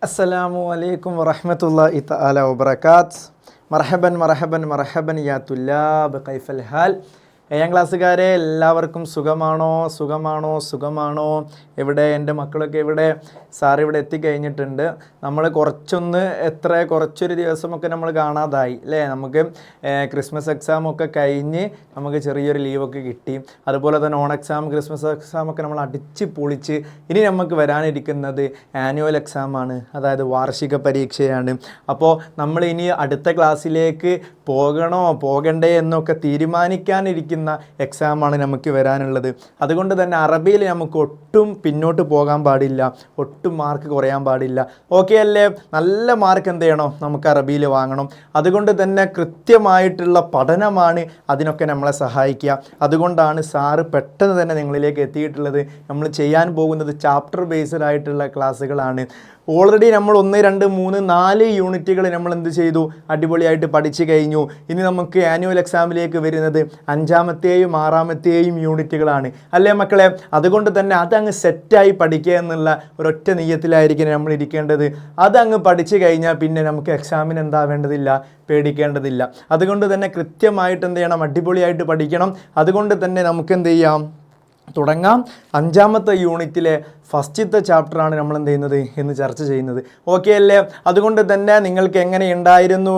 അസ്സലാമു അലൈക്കും വറഹ്മത്തുള്ളാഹി തആല വബറകാത്ത്. മർഹബൻ മർഹബൻ മർഹബൻ യാ തുല്ലാബ് കൈഫൽ ഹാൽ. 7ാം ക്ലാസ്സുകാരെ എല്ലാവർക്കും സുഖമാണോ? എവിടെ എൻ്റെ മക്കളൊക്കെ എവിടെ? സാർ ഇവിടെ എത്തിക്കഴിഞ്ഞിട്ടുണ്ട്. നമ്മൾ കുറച്ചൊരു ദിവസമൊക്കെ നമ്മൾ കാണാതായി അല്ലേ? നമുക്ക് ക്രിസ്മസ് എക്സാമൊക്കെ കഴിഞ്ഞ് നമുക്ക് ചെറിയൊരു ലീവൊക്കെ കിട്ടി. അതുപോലെ തന്നെ ഓൺ എക്സാം, ക്രിസ്മസ് എക്സാമൊക്കെ നമ്മൾ അടിച്ച് പൊളിച്ച് ഇനി നമുക്ക് വരാനിരിക്കുന്നത് ആനുവൽ എക്സാമാണ്, അതായത് വാർഷിക പരീക്ഷയാണ്. അപ്പോൾ നമ്മൾ ഇനി അടുത്ത ക്ലാസ്സിലേക്ക് പോകണ്ടേ എന്നൊക്കെ തീരുമാനിക്കാനിരിക്കുന്ന എക്സാമാണ് നമുക്ക് വരാനുള്ളത്. അതുകൊണ്ട് തന്നെ അറബിയിൽ നമുക്ക് ഒട്ടും പിന്നോട്ട് പോകാൻ പാടില്ല, ഒട്ടും മാർക്ക് കുറയാൻ പാടില്ല. ഓക്കെ അല്ലേ? നല്ല മാർക്ക് എന്ത് ചെയ്യണം? നമുക്ക് അറബിയിൽ വാങ്ങണം. അതുകൊണ്ട് തന്നെ കൃത്യമായിട്ടുള്ള പഠനമാണ് അതിനൊക്കെ നമ്മളെ സഹായിക്കുക. അതുകൊണ്ടാണ് സാറ് പെട്ടെന്ന് തന്നെ നിങ്ങളിലേക്ക് എത്തിയിട്ടുള്ളത്. നമ്മൾ ചെയ്യാൻ പോകുന്നത് ചാപ്റ്റർ ബേസ്ഡ് ആയിട്ടുള്ള ക്ലാസ്സുകളാണ്. ഓൾറെഡി നമ്മൾ 1, 2, 3, 4 യൂണിറ്റുകൾ നമ്മൾ എന്ത് ചെയ്തു? അടിപൊളിയായിട്ട് പഠിച്ചു കഴിഞ്ഞു. ഇനി നമുക്ക് ആനുവൽ എക്സാമിലേക്ക് വരുന്നത് 5ാമത്തെയും 6ാമത്തെയും യൂണിറ്റുകളാണ് അല്ലേ മക്കളെ? അതുകൊണ്ട് തന്നെ അതങ്ങ് സെറ്റായി പഠിക്കുക എന്നുള്ള ഒരൊറ്റ നിയ്യത്തിലായിരിക്കും നമ്മൾ ഇരിക്കേണ്ടത്. അതങ്ങ് പഠിച്ചു കഴിഞ്ഞാൽ പിന്നെ നമുക്ക് എക്സാമിന് പേടിക്കേണ്ടതില്ല. അതുകൊണ്ട് തന്നെ കൃത്യമായിട്ട് എന്ത് ചെയ്യണം? അടിപൊളിയായിട്ട് പഠിക്കണം. അതുകൊണ്ട് തന്നെ നമുക്ക് എന്ത് ചെയ്യാം? തുടങ്ങാം. 5ാമത്തെ യൂണിറ്റിലെ ഫസ്റ്റത്തെ ചാപ്റ്ററാണ് നമ്മൾ എന്ത് ചെയ്യുന്നത് എന്ന് ചർച്ച ചെയ്യുന്നത്. ഓക്കെ അല്ലേ? അതുകൊണ്ട് തന്നെ നിങ്ങൾക്ക് എങ്ങനെയുണ്ടായിരുന്നു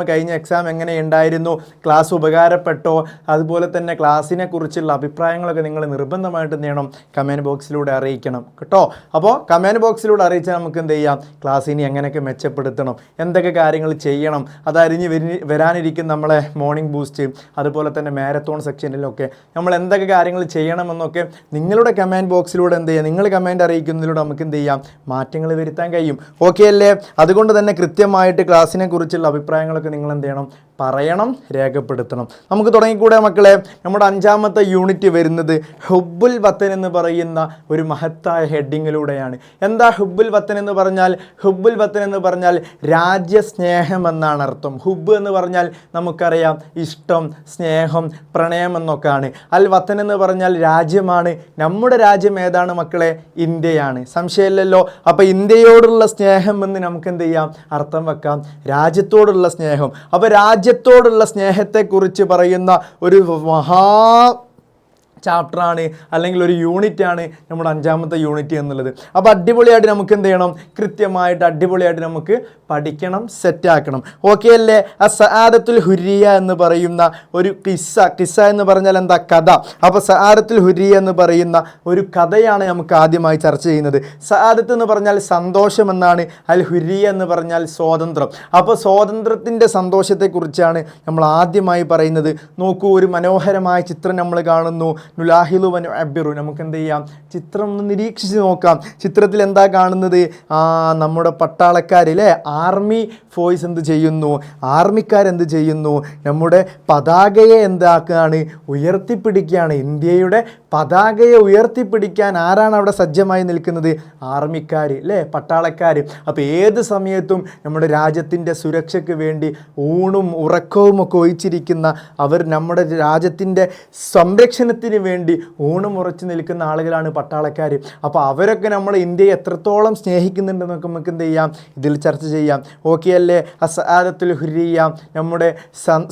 കഴിഞ്ഞ എക്സാം എങ്ങനെയുണ്ടായിരുന്നു? ക്ലാസ് ഉപകാരപ്പെട്ടോ? അതുപോലെ തന്നെ ക്ലാസ്സിനെ കുറിച്ചുള്ള അഭിപ്രായങ്ങളൊക്കെ നിങ്ങൾ നിർബന്ധമായിട്ട് എന്ത് ചെയ്യണം? കമൻറ്റ് ബോക്സിലൂടെ അറിയിക്കണം കേട്ടോ. അപ്പോൾ കമൻറ്റ് ബോക്സിലൂടെ അറിയിച്ചാൽ നമുക്ക് എന്ത് ചെയ്യാം? ക്ലാസ് ഇനി എങ്ങനെയൊക്കെ മെച്ചപ്പെടുത്തണം, എന്തൊക്കെ കാര്യങ്ങൾ ചെയ്യണം, അതായത് ഇനി വരാനിരിക്കുന്ന നമ്മളെ മോർണിംഗ് ബൂസ്റ്റ്, അതുപോലെ തന്നെ മാരത്തോൺ സെക്ഷനിലൊക്കെ നമ്മൾ എന്തൊക്കെ കാര്യങ്ങൾ ചെയ്യണമെന്നൊക്കെ നിങ്ങളുടെ കമൻറ്റ് ബോക്സിലൂടെ എന്ത് ചെയ്യുക? നിങ്ങൾ കമൻറ്റ് അറിയിക്കുന്നതിലൂടെ നമുക്ക് എന്ത് ചെയ്യാം? മാറ്റങ്ങൾ വരുത്താൻ കഴിയും. ഓക്കെ അല്ലേ? അതുകൊണ്ട് തന്നെ കൃത്യമായിട്ട് ക്ലാസ്സിനെ കുറിച്ചുള്ള അഭിപ്രായങ്ങളൊക്കെ നിങ്ങൾ എന്ത് ചെയ്യണം? പറയണം, രേഖപ്പെടുത്തണം. നമുക്ക് തുടങ്ങിക്കൂടെ മക്കളെ? നമ്മുടെ 5ാമത്തെ യൂണിറ്റ് വരുന്നത് ഹുബ്ബുൽ വത്തൻ എന്ന് പറയുന്ന ഒരു മഹത്തായ ഹെഡിങ്ങിലൂടെയാണ്. എന്താ ഹുബ്ബുൽ വത്തൻ എന്ന് പറഞ്ഞാൽ? ഹുബ്ബുൽ വത്തൻ എന്ന് പറഞ്ഞാൽ രാജ്യസ്നേഹം എന്നാണ് അർത്ഥം. ഹുബ്ബ് എന്ന് പറഞ്ഞാൽ നമുക്കറിയാം ഇഷ്ടം, സ്നേഹം, പ്രണയം എന്നൊക്കെയാണ്. അൽ വത്തൻ എന്ന് പറഞ്ഞാൽ രാജ്യമാണ്. നമ്മുടെ രാജ്യം ഏതാണ് മക്കളെ? ഇന്ത്യയാണ്. സംശയമില്ലല്ലോ. അപ്പോൾ ഇന്ത്യയോടുള്ള സ്നേഹം എന്ന് നമുക്ക് എന്ത് ചെയ്യാം? അർത്ഥം വെക്കാം, രാജ്യത്തോടുള്ള സ്നേഹം. അപ്പോൾ രാജ്യത്തോടുള്ള സ്നേഹത്തെക്കുറിച്ച് പറയുന്ന ഒരു ചാപ്റ്ററാണ് അല്ലെങ്കിൽ ഒരു യൂണിറ്റാണ് നമ്മുടെ 5ാമത്തെ യൂണിറ്റ് എന്നുള്ളത്. അപ്പോൾ അടിപൊളിയായിട്ട് നമുക്ക് എന്ത് ചെയ്യണം? കൃത്യമായിട്ട് അടിപൊളിയായിട്ട് നമുക്ക് പഠിക്കണം, സെറ്റാക്കണം. ഓക്കെ അല്ലേ? സആദത്തുൽ ഹുരിയ എന്ന് പറയുന്ന ഒരു കിസ്സ എന്ന് പറഞ്ഞാൽ എന്താ? കഥ. അപ്പോൾ സആദത്തുൽ ഹുരിയ എന്ന് പറയുന്ന ഒരു കഥയാണ് നമുക്ക് ആദ്യമായി ചർച്ച ചെയ്യുന്നത്. സആദത്ത് എന്ന് പറഞ്ഞാൽ സന്തോഷം എന്നാണ്, അൽ ഹുരിയ എന്ന് പറഞ്ഞാൽ സ്വാതന്ത്ര്യം. അപ്പോൾ സ്വാതന്ത്ര്യത്തിൻ്റെ സന്തോഷത്തെക്കുറിച്ചാണ് നമ്മൾ ആദ്യമായി പറയുന്നത്. നോക്കൂ, ഒരു മനോഹരമായ ചിത്രം നമ്മൾ കാണുന്നു. നുലാഹിലു വനു അബ്ബിറു. നമുക്ക് എന്ത് ചെയ്യാം? ചിത്രം ഒന്ന് നിരീക്ഷിച്ച് നോക്കാം. ചിത്രത്തിൽ എന്താ കാണുന്നത്? നമ്മുടെ പട്ടാളക്കാരിലെ ആർമി ഫോഴ്സ് എന്ത് ചെയ്യുന്നു? ആർമിക്കാരെന്ത് ചെയ്യുന്നു? നമ്മുടെ പതാകയെ എന്താക്കുകയാണ്? ഉയർത്തിപ്പിടിക്കുകയാണ്. ഇന്ത്യയുടെ പതാകയെ ഉയർത്തിപ്പിടിക്കാൻ ആരാണ് അവിടെ സജ്ജമായി നിൽക്കുന്നത്? ആർമിക്കാർ അല്ലേ? പട്ടാളക്കാർ. അപ്പോൾ ഏത് സമയത്തും നമ്മുടെ രാജ്യത്തിൻ്റെ സുരക്ഷയ്ക്ക് വേണ്ടി ഊണും ഉറക്കവും ഒക്കെ ഒഴിച്ചിരിക്കുന്ന അവർ നമ്മുടെ രാജ്യത്തിൻ്റെ സംരക്ഷണത്തിന് വേണ്ടി ഊണും ഉറച്ചു നിൽക്കുന്ന ആളുകളാണ് പട്ടാളക്കാർ. അപ്പോൾ അവരൊക്കെ നമ്മൾ ഇന്ത്യയെ എത്രത്തോളം സ്നേഹിക്കുന്നുണ്ടെന്നൊക്കെ നമുക്ക് എന്ത് ചെയ്യാം? ഇതിൽ ചർച്ച ചെയ്യാം. ഓക്കെ അല്ലേ? അസ്ആദത്തുൽ ഹുരിയ നമ്മുടെ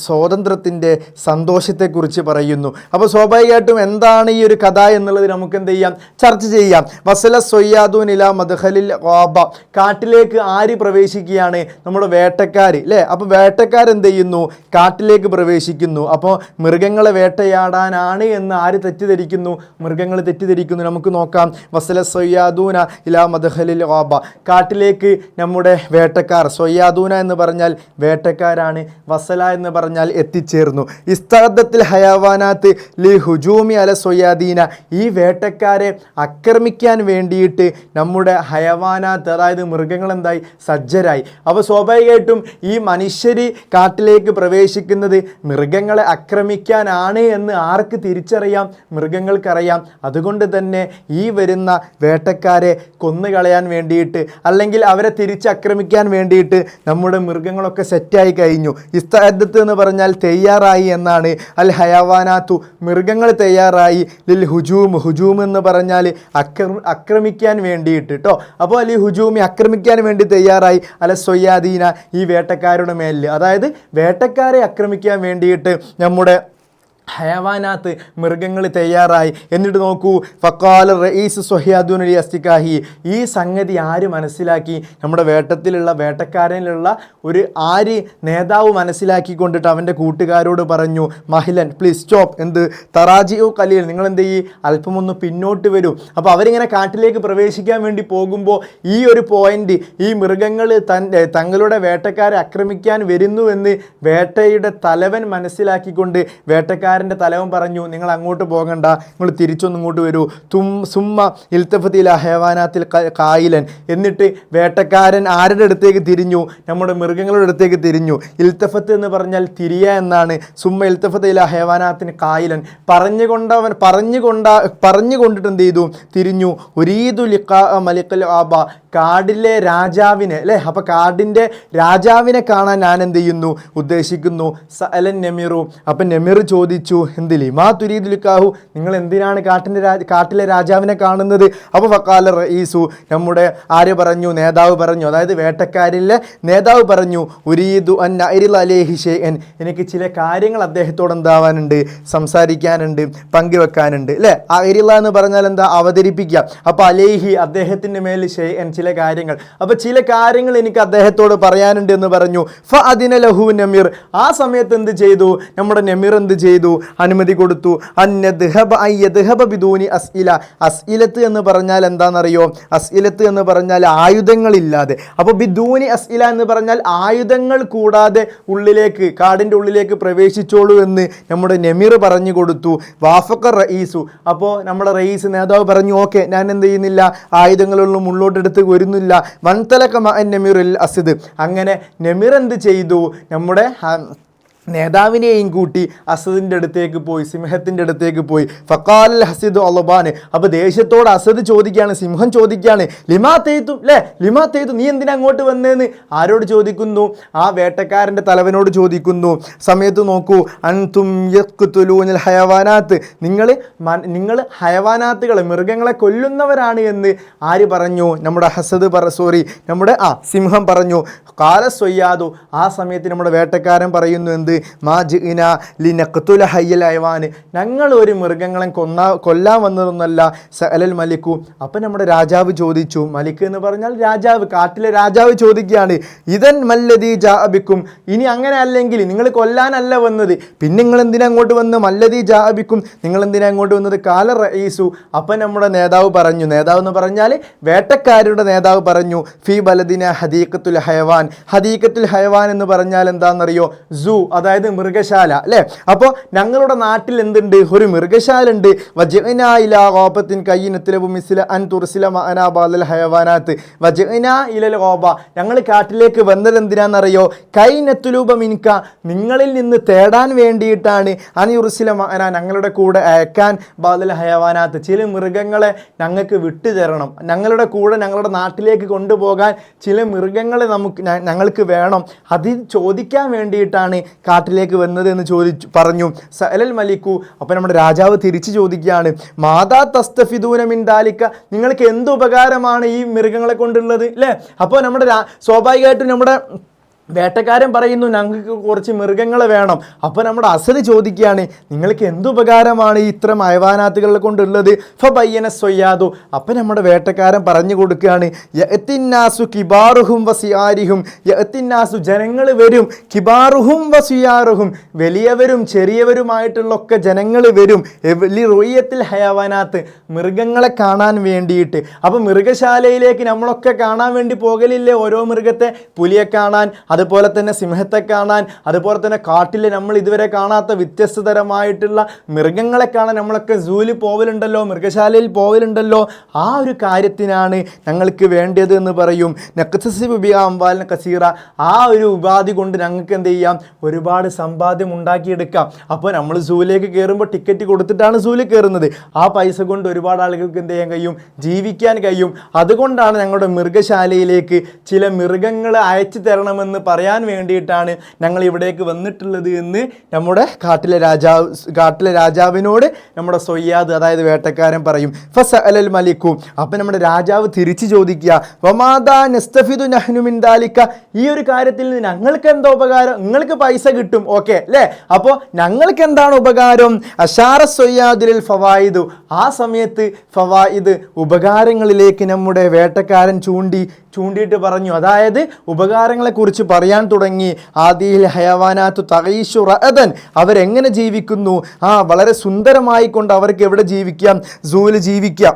സ്വാതന്ത്ര്യത്തിൻ്റെ സന്തോഷത്തെക്കുറിച്ച് പറയുന്നു. അപ്പോൾ സ്വാഭാവികമായിട്ടും എന്താണ് ഈ ഒരു കഥ എന്നുള്ളത് നമുക്ക് എന്ത് ചെയ്യാം? ചർച്ച ചെയ്യാം. വസല സൊയ്യാദൂൻ ഇലാ മദ്ഖലിൽ ഗാബ. കാട്ടിലേക്ക് ആര് പ്രവേശിക്കുകയാണ്? നമ്മുടെ വേട്ടക്കാർ അല്ലേ? അപ്പോൾ വേട്ടക്കാരെന്ത് ചെയ്യുന്നു? കാട്ടിലേക്ക് പ്രവേശിക്കുന്നു. അപ്പോൾ മൃഗങ്ങളെ വേട്ടയാടാനാണ് എന്ന് ആര് തെറ്റിദ്ധരിക്കുന്നു? മൃഗങ്ങൾ തെറ്റിദ്ധരിക്കുന്നു. നമുക്ക് നോക്കാം. വസല സൊയ്യാദൂന ഇലാ മദ്ഖലിൽ ഗാബ. കാട്ടിലേക്ക് നമ്മുടെ വേട്ടക്കാർ, സൊയ്യാദൂന എന്ന് പറഞ്ഞാൽ വേട്ടക്കാരാണ്, വസല എന്ന് പറഞ്ഞാൽ എത്തിച്ചേർന്നു. ഇസ്തഅദ്ദത്തിൽ ഹയാവാനാത്ത് ലി ഹുജൂമി അല സൊയ്യാദീന. ഈ വേട്ടക്കാരെ ആക്രമിക്കാൻ വേണ്ടിയിട്ട് നമ്മുടെ ഹയവാനാത്ത്, അതായത് മൃഗങ്ങൾ എന്തായി? സജ്ജരായി. അപ്പോൾ സ്വാഭാവികമായിട്ടും ഈ മനുഷ്യർ കാട്ടിലേക്ക് പ്രവേശിക്കുന്നത് മൃഗങ്ങളെ ആക്രമിക്കാനാണ് എന്ന് ആർക്ക് തിരിച്ചറിയാം? മൃഗങ്ങൾക്കറിയാം. അതുകൊണ്ട് തന്നെ ഈ വരുന്ന വേട്ടക്കാരെ കൊന്നുകളയാൻ വേണ്ടിയിട്ട് അല്ലെങ്കിൽ അവരെ തിരിച്ചാക്രമിക്കാൻ വേണ്ടിയിട്ട് നമ്മുടെ മൃഗങ്ങളൊക്കെ സെറ്റായി കഴിഞ്ഞു. ഇസ്തഅദ്ദത്ത് എന്ന് പറഞ്ഞാൽ തയ്യാറായി എന്നാണ്. അൽ ഹയവാനാത്തു, മൃഗങ്ങൾ തയ്യാറായി. ലിൽ ഹുജൂം എന്ന് പറഞ്ഞാൽ ആക്രമിക്കാൻ വേണ്ടിയിട്ട് കേട്ടോ. അപ്പോൾ അലി ഹുജൂമി ആക്രമിക്കാൻ വേണ്ടി തയ്യാറായി അല സൊയ്യാദീന ഈ വേട്ടക്കാരുടെ മേലിൽ, അതായത് വേട്ടക്കാരെ ആക്രമിക്കാൻ വേണ്ടിയിട്ട് നമ്മുടെ ഹയവാനാത്ത് മൃഗങ്ങൾ തയ്യാറായി. എന്നിട്ട് നോക്കൂ, ഫക്കാൽ റഈസ് സ്വഹ്യാദൂൻ അലി അസ്തിക്കാഹി, ഈ സംഗതി ആര് മനസ്സിലാക്കി? നമ്മുടെ വേട്ടക്കാരനിലുള്ള ഒരു നേതാവ് മനസ്സിലാക്കിക്കൊണ്ടിട്ട് അവൻ്റെ കൂട്ടുകാരോട് പറഞ്ഞു, മഹിലൻ പ്ലീസ് സ്റ്റോപ്പ്, എന്ത് തറാജിയോ കലീൽ, നിങ്ങൾ എന്ത് ചെയ്യ്, അല്പമൊന്ന് പിന്നോട്ട് വരൂ. അപ്പോൾ അവരിങ്ങനെ കാട്ടിലേക്ക് പ്രവേശിക്കാൻ വേണ്ടി പോകുമ്പോൾ ഈ ഒരു പോയിന്റ്, ഈ മൃഗങ്ങൾ തങ്ങളുടെ വേട്ടക്കാരെ ആക്രമിക്കാൻ വരുന്നുവെന്ന് വേട്ടയുടെ തലവൻ മനസ്സിലാക്കിക്കൊണ്ട് വേട്ടക്കാരൻ്റെ തലവൻ പറഞ്ഞു, നിങ്ങൾ അങ്ങോട്ട് പോകണ്ട, നിങ്ങൾ തിരിച്ചൊന്നും ഇങ്ങോട്ട് വരൂ. സുമ്മ ഇൽത്തഫത്തില ഹയവാനാത്തിൽ കായിലൻ, എന്നിട്ട് വേട്ടക്കാരൻ ആരുടെ അടുത്തേക്ക് തിരിഞ്ഞു? നമ്മുടെ മൃഗങ്ങളുടെ അടുത്തേക്ക് തിരിഞ്ഞു. ഇൽത്തഫത്ത് എന്ന് പറഞ്ഞാൽ തിരിയ എന്നാണ്. സുമ്മ ഇൽത്തഫത്തില ഹയവാനാത്തിന് കായിലൻ, പറഞ്ഞുകൊണ്ടിട്ട് എന്ത് ചെയ്തു? തിരിഞ്ഞു. ഉരീദു ലിഖാ മലിക്കൽ ആബ, കാടിലെ രാജാവിനെ അല്ലേ, അപ്പോൾ കാടിൻ്റെ രാജാവിനെ കാണാൻ ഞാൻ എന്ത് ചെയ്യുന്നു? ഉദ്ദേശിക്കുന്നു. സഅലൻ നെമിറു, അപ്പം നെമിർ ചോദിച്ചു, എന്തിലി മാ തുരീദു ലിഖാഹു, നിങ്ങൾ എന്തിനാണ് കാട്ടിലെ രാജാവിനെ കാണുന്നത്? അപ്പോൾ ഫഖാല റഈസു, നമ്മുടെ നേതാവ് പറഞ്ഞു, അതായത് വേട്ടക്കാരിലെ നേതാവ് പറഞ്ഞു, ഉരീദു അൻ അരിൽ അലൈഹി ഷൈഅൻ, എനിക്ക് ചില കാര്യങ്ങൾ അദ്ദേഹത്തോട് എന്താവാനുണ്ട്? സംസാരിക്കാനുണ്ട്, പങ്കുവെക്കാനുണ്ട് അല്ലേ. അരില എന്ന് പറഞ്ഞാൽ എന്താ? അവതരിപ്പിക്കുക. അപ്പോൾ അലൈഹി അദ്ദേഹത്തിൻ്റെ മേൽ ഷൈഅൻ, ചില കാര്യങ്ങൾ, അപ്പോൾ ചില കാര്യങ്ങൾ എനിക്ക് അദ്ദേഹത്തോട് പറയാനുണ്ട് എന്ന് പറഞ്ഞു. ഫ അദിന ലഹു നമീർ, ആ സമയത്ത് എന്ത് ചെയ്തു? നമ്മുടെ നമീർ എന്ത് ചെയ്തു? അനുമതി കൊടുത്തു. ബിദൂനി അസ്ഇല, അസ്ഇലത്ത് എന്ന് പറഞ്ഞാൽ എന്താണെന്നറിയോ? അസ്ഇലത്ത് എന്ന് പറഞ്ഞാൽ ആയുധങ്ങളില്ലാതെ. അപ്പോൾ ബിദൂനി അസ്ഇല എന്ന് പറഞ്ഞാൽ ആയുധങ്ങൾ കൂടാതെ കാടിൻ്റെ ഉള്ളിലേക്ക് പ്രവേശിച്ചോളൂ എന്ന് നമ്മുടെ നമീർ പറഞ്ഞു കൊടുത്തു. വാഫഖ റഈസു, അപ്പോൾ നമ്മുടെ റഈസ് നേതാവ് പറഞ്ഞു, ഓക്കെ, ഞാൻ എന്ത് ചെയ്യുന്നില്ല, ആയുധങ്ങളൊന്നും ഉള്ളോട്ടെടുത്ത് വരുന്നില്ല. വൻതലക മഅൻ നമീറുൽ അസ്ദ്, അങ്ങനെ നമീർ എന്ത് ചെയ്തു? നമ്മുടെ നേതാവിനെയും കൂട്ടി അസദിൻ്റെ അടുത്തേക്ക് പോയി, സിംഹത്തിൻ്റെ അടുത്തേക്ക് പോയി. ഫഖാൽ ഹസിദ് അലബാന്, അപ്പോൾ ദേഷ്യത്തോട് അസദ് ചോദിക്കുകയാണ്, സിംഹം ചോദിക്കുകയാണ്, ലിമാ തെയ്തു അല്ലേ, ലിമാ തെയ്തു, നീ എന്തിനാ അങ്ങോട്ട് വന്നേന്ന് ആരോട് ചോദിക്കുന്നു? ആ വേട്ടക്കാരൻ്റെ തലവനോട് ചോദിക്കുന്നു. സമയത്ത് നോക്കൂ, അൻതും യഖ്തുലൂനൽ ഹയവാനാത്ത്, നിങ്ങൾ ഹയവാനാത്തുകളെ, മൃഗങ്ങളെ കൊല്ലുന്നവരാണ് എന്ന് ആര് പറഞ്ഞു? നമ്മുടെ നമ്മുടെ സിംഹം പറഞ്ഞു. കാല സൊയ്യാദു, ആ സമയത്ത് നമ്മുടെ വേട്ടക്കാരൻ പറയുന്നു, എന്ത്? ഞങ്ങൾ ഒരു മൃഗങ്ങളെ കൊല്ലാൻ വന്നതൊന്നല്ല. സഅലൽ മലിക്കു, അപ്പം നമ്മുടെ രാജാവ് ചോദിച്ചു. മലിക്ക് എന്ന് പറഞ്ഞാൽ രാജാവ്, കാട്ടിലെ രാജാവ് ചോദിക്കുകയാണ്, ഇതൻ മല്ലദീ ജാഅബിക്കും, ഇനി അങ്ങനെ അല്ലെങ്കിൽ നിങ്ങൾ കൊല്ലാനല്ല വന്നത്, പിന്നെ നിങ്ങൾ എന്തിനാ അങ്ങോട്ട് വന്ന്? മല്ലദീ ജാഅബിക്കും, നിങ്ങൾ എന്തിനാ അങ്ങോട്ട് വന്നത്? കാല റഈസു, അപ്പം നമ്മുടെ നേതാവ് പറഞ്ഞു, നേതാവ് എന്ന് പറഞ്ഞാൽ വേട്ടക്കാരുടെ നേതാവ് പറഞ്ഞു, ഫി ബലദിന ഹദീഖത്തുൽ ഹയവാൻ, ഹദീഖത്തുൽ ഹയവാൻ എന്ന് പറഞ്ഞാൽ എന്താണെന്നറിയോ? സൂ, അതായത് മൃഗശാല അല്ലേ. അപ്പോൾ ഞങ്ങളുടെ നാട്ടിൽ എന്തുണ്ട്? ഒരു മൃഗശാല ഉണ്ട്. ഞങ്ങൾ കാട്ടിലേക്ക് വന്നത് എന്തിനാണെന്നറിയോ? കൈനത്തുലൂബ മിൻക, നിങ്ങളിൽ നിന്ന് തേടാൻ വേണ്ടിയിട്ടാണ്. അനിയുറുസില മഅന, ഞങ്ങളുടെ കൂടെ അയക്കാൻ. ബാദൽ ഹയവാനാത്ത്, ചില മൃഗങ്ങളെ ഞങ്ങൾക്ക് വിട്ടു തരണം, ഞങ്ങളുടെ കൂടെ ഞങ്ങളുടെ നാട്ടിലേക്ക് കൊണ്ടുപോകാൻ ചില മൃഗങ്ങളെ ഞങ്ങൾക്ക് വേണം, അത് ചോദിക്കാൻ വേണ്ടിയിട്ടാണ് കാട്ടിലേക്ക് വന്നത് എന്ന് പറഞ്ഞു. സഅലൽ മലിക്കു, അപ്പോൾ നമ്മുടെ രാജാവ് തിരിച്ചു ചോദിക്കുകയാണ്, മാതാ തസ്തഫിദൂന മിൻ ദാലിക, നിങ്ങൾക്ക് എന്ത് ഉപകാരമാണ് ഈ മൃഗങ്ങളെ കൊണ്ടുള്ളത് അല്ലേ. അപ്പോൾ നമ്മുടെ സ്വാഭാവികമായിട്ടും നമ്മുടെ വേട്ടക്കാരൻ പറയുന്നു, ഞങ്ങൾക്ക് കുറച്ച് മൃഗങ്ങളെ വേണം. അപ്പോൾ നമ്മുടെ അസദ് ചോദിക്കുകയാണ്, നിങ്ങൾക്ക് എന്തുപകാരമാണ് ഇത്തരം ഹയവാനാത്തുകളെ കൊണ്ടുള്ളത്? ഫബയ്യന സൊയ്യാദു, അപ്പം നമ്മുടെ വേട്ടക്കാരൻ പറഞ്ഞു കൊടുക്കുകയാണ്, യഅ്തിന്നാസു കിബാറുഹും വസിയാരിഹും, യഅ്തിന്നാസു ജനങ്ങൾ വരും, കിബാറുഹും വസിയാറുഹും വലിയവരും ചെറിയവരുമായിട്ടുള്ളൊക്കെ ജനങ്ങൾ വരും, ലിറുയത്തിൽ ഹയവാനാത്ത് മൃഗങ്ങളെ കാണാൻ വേണ്ടിയിട്ട്. അപ്പോൾ മൃഗശാലയിലേക്ക് നമ്മളൊക്കെ കാണാൻ വേണ്ടി പോകലില്ലേ ഓരോ മൃഗത്തെ? പുലിയെ കാണാൻ, അതുപോലെ തന്നെ സിംഹത്തെ കാണാൻ, അതുപോലെ തന്നെ കാട്ടിൽ നമ്മൾ ഇതുവരെ കാണാത്ത വ്യത്യസ്തതരമായിട്ടുള്ള മൃഗങ്ങളെ കാണാൻ നമ്മളൊക്കെ സൂവിൽ പോവലുണ്ടല്ലോ, മൃഗശാലയിൽ പോവലുണ്ടല്ലോ. ആ ഒരു കാര്യത്തിനാണ് ഞങ്ങൾക്ക് വേണ്ടത് എന്ന് പറയും. നഖ്തസിബു ബിഹാ അംവാലൻ കസീറ, ആ ഒരു ഉപാധി കൊണ്ട് ഞങ്ങൾക്ക് എന്ത് ചെയ്യാം? ഒരുപാട് സമ്പാദ്യം ഉണ്ടാക്കിയെടുക്കാം. അപ്പോൾ നമ്മൾ സൂവിലേക്ക് കയറുമ്പോൾ ടിക്കറ്റ് കൊടുത്തിട്ടാണ് സൂവിൽ കയറുന്നത്. ആ പൈസ കൊണ്ട് ഒരുപാട് ആളുകൾക്ക് എന്ത് ചെയ്യാൻ കഴിയും? ജീവിക്കാൻ കഴിയും. അതുകൊണ്ടാണ് ഞങ്ങളുടെ മൃഗശാലയിലേക്ക് ചില മൃഗങ്ങളെ അയച്ചു തരണമെന്ന് പറയാൻ വേണ്ടിയിട്ടാണ് ഞങ്ങൾ ഇവിടേക്ക് വന്നിട്ടുള്ളത് എന്ന് നമ്മുടെ കാട്ടിലെ രാജാവിനോട് നമ്മുടെ സൊയ്യാദ് അതായത് വേട്ടക്കാരൻ പറയും. ഫസഅലൽ മലിക്കു, അപ്പം നമ്മുടെ രാജാവ് തിരിച്ചു ചോദിക്കുക, വമാദാ നസ്തഫിദു നഹ്നു മിൻ ദാലിക, ഈ ഒരു കാര്യത്തിൽ നിന്ന് ഞങ്ങൾക്ക് എന്താ ഉപകാരം? നിങ്ങൾക്ക് പൈസ കിട്ടും, ഓക്കെ അല്ലേ? അപ്പോൾ ഞങ്ങൾക്ക് എന്താണ് ഉപകാരം? അഷാറ സൊയ്യാദുൽ ഫവായിദു, ആ സമയത്ത് ഫവായിദ് ഉപകാരങ്ങളിലേക്ക് നമ്മുടെ വേട്ടക്കാരൻ ചൂണ്ടിയിട്ട് പറഞ്ഞു. അതായത് ഉപകാരങ്ങളെ കുറിച്ച് പറയാൻ തുടങ്ങി. ആദിൽ ഹയവാനാത്തു തഗീഷു റഅദൻ, അവരെങ്ങനെ ജീവിക്കുന്നു? വളരെ സുന്ദരമായി കൊണ്ട് അവർക്ക് എവിടെ ജീവിക്കാം? സൂല് ജീവിക്കാം.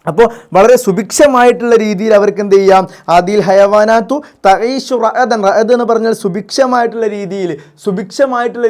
അപ്പോൾ വളരെ സുഭിക്ഷമായിട്ടുള്ള രീതിയിൽ അവർക്ക് എന്ത് ചെയ്യാം? ആദിൽ ഹയവാനാത്തു തഈഷു റഅദൻ, റഅദ് എന്ന് പറഞ്ഞാൽ സുഭിക്ഷമായിട്ടുള്ള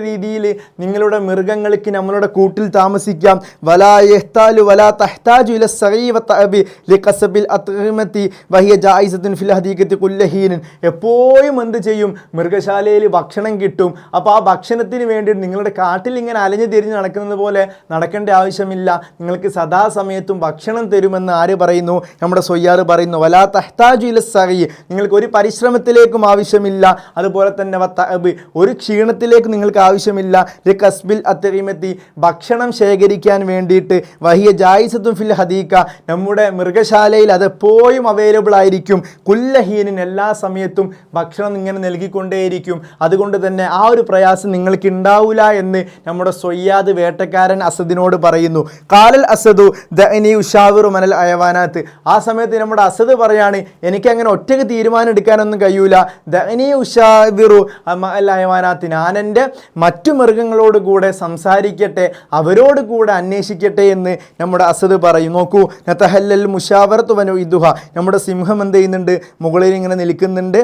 രീതിയിൽ നിങ്ങളുടെ മൃഗങ്ങൾക്ക് നമ്മളുടെ കൂട്ടിൽ താമസിക്കാം. വലാ യഹ്താലു വലാ തഹ്താജു ഇല സഗീ വതഅബി ലിഖസബിൽ അത്ഇമതി വഹിയ ജായിസത്തുൻ ഫിൽ ഹദീഖത്തി കുല്ലഹീൻ, എപ്പോഴും എന്ത് ചെയ്യും? മൃഗശാലയിൽ ഭക്ഷണം കിട്ടും. അപ്പോൾ ആ ഭക്ഷണത്തിന് വേണ്ടി നിങ്ങളുടെ കാട്ടിൽ ഇങ്ങനെ അലഞ്ഞു തിരിഞ്ഞ് നടക്കുന്നത് പോലെ നടക്കേണ്ട ആവശ്യമില്ല. നിങ്ങൾക്ക് സദാസമയത്തും ഭക്ഷണം തരുമെന്ന് ആര് പറയുന്നു? നമ്മുടെ സൊയ്യാർ പറയുന്നു. വലാ തഹ്താജു ഇല സഗീ, നിങ്ങൾക്ക് ഒരു പരിശ്രമത്തിലേക്കും ആവശ്യമില്ല. അതുപോലെ തന്നെ വതഅബ്, ഒരു ക്ഷീണത്തിലേക്ക് നിങ്ങൾക്ക് ആവശ്യമില്ല. ലിഖസ്ബിൽ അത്ഇമതി, ഭക്ഷണം ശേഖരിക്കാൻ വേണ്ടിയിട്ട്. വഹിയ ജായിസത്തുൻ ഫിൽ ഹദീഖ, നമ്മുടെ മൃഗശാലയിൽ അതെപ്പോഴും അവൈലബിൾ ആയിരിക്കും. കുല്ലഹീനിൻ, എല്ലാ സമയത്തും ഭക്ഷണം ഇങ്ങനെ നൽകിക്കൊണ്ടേയിരിക്കും. അതുകൊണ്ട് തന്നെ ആ ഒരു പ്രയാസം നിങ്ങൾക്ക് ഉണ്ടാവില്ല എന്ന് നമ്മുടെ സൊയ്യാദ് വേട്ടക്കാരൻ അസദിനോട് പറയുന്നു. കാലൽ അസദു ദഅനി ഉഷാവിറു മനൽ അയവാനാത്ത്, ആ സമയത്ത് നമ്മുടെ അസദ് പറയാണ്, എനിക്ക് അങ്ങനെ ഒറ്റയ്ക്ക് തീരുമാനം എടുക്കാനൊന്നും കഴിയൂല. ദഅനി ഉഷാവിറു മനൽ അയവാനാത്ത്, ഞാൻ എൻ്റെ മറ്റു മൃഗങ്ങളോട് കൂടെ സംസാരിക്കട്ടെ, അവരോട് കൂടെ അന്വേഷിക്കട്ടെ എന്ന് നമ്മുടെ അസദ് പറയും. നോക്കൂ, നതഹല്ലൽ മുഷാവറത്തു വനുഇദുഹ, നമ്മുടെ സിംഹം എന്ത് ചെയ്യുന്നുണ്ട്? മുകളിൽ ഇങ്ങനെ നിൽക്കുന്നുണ്ട്.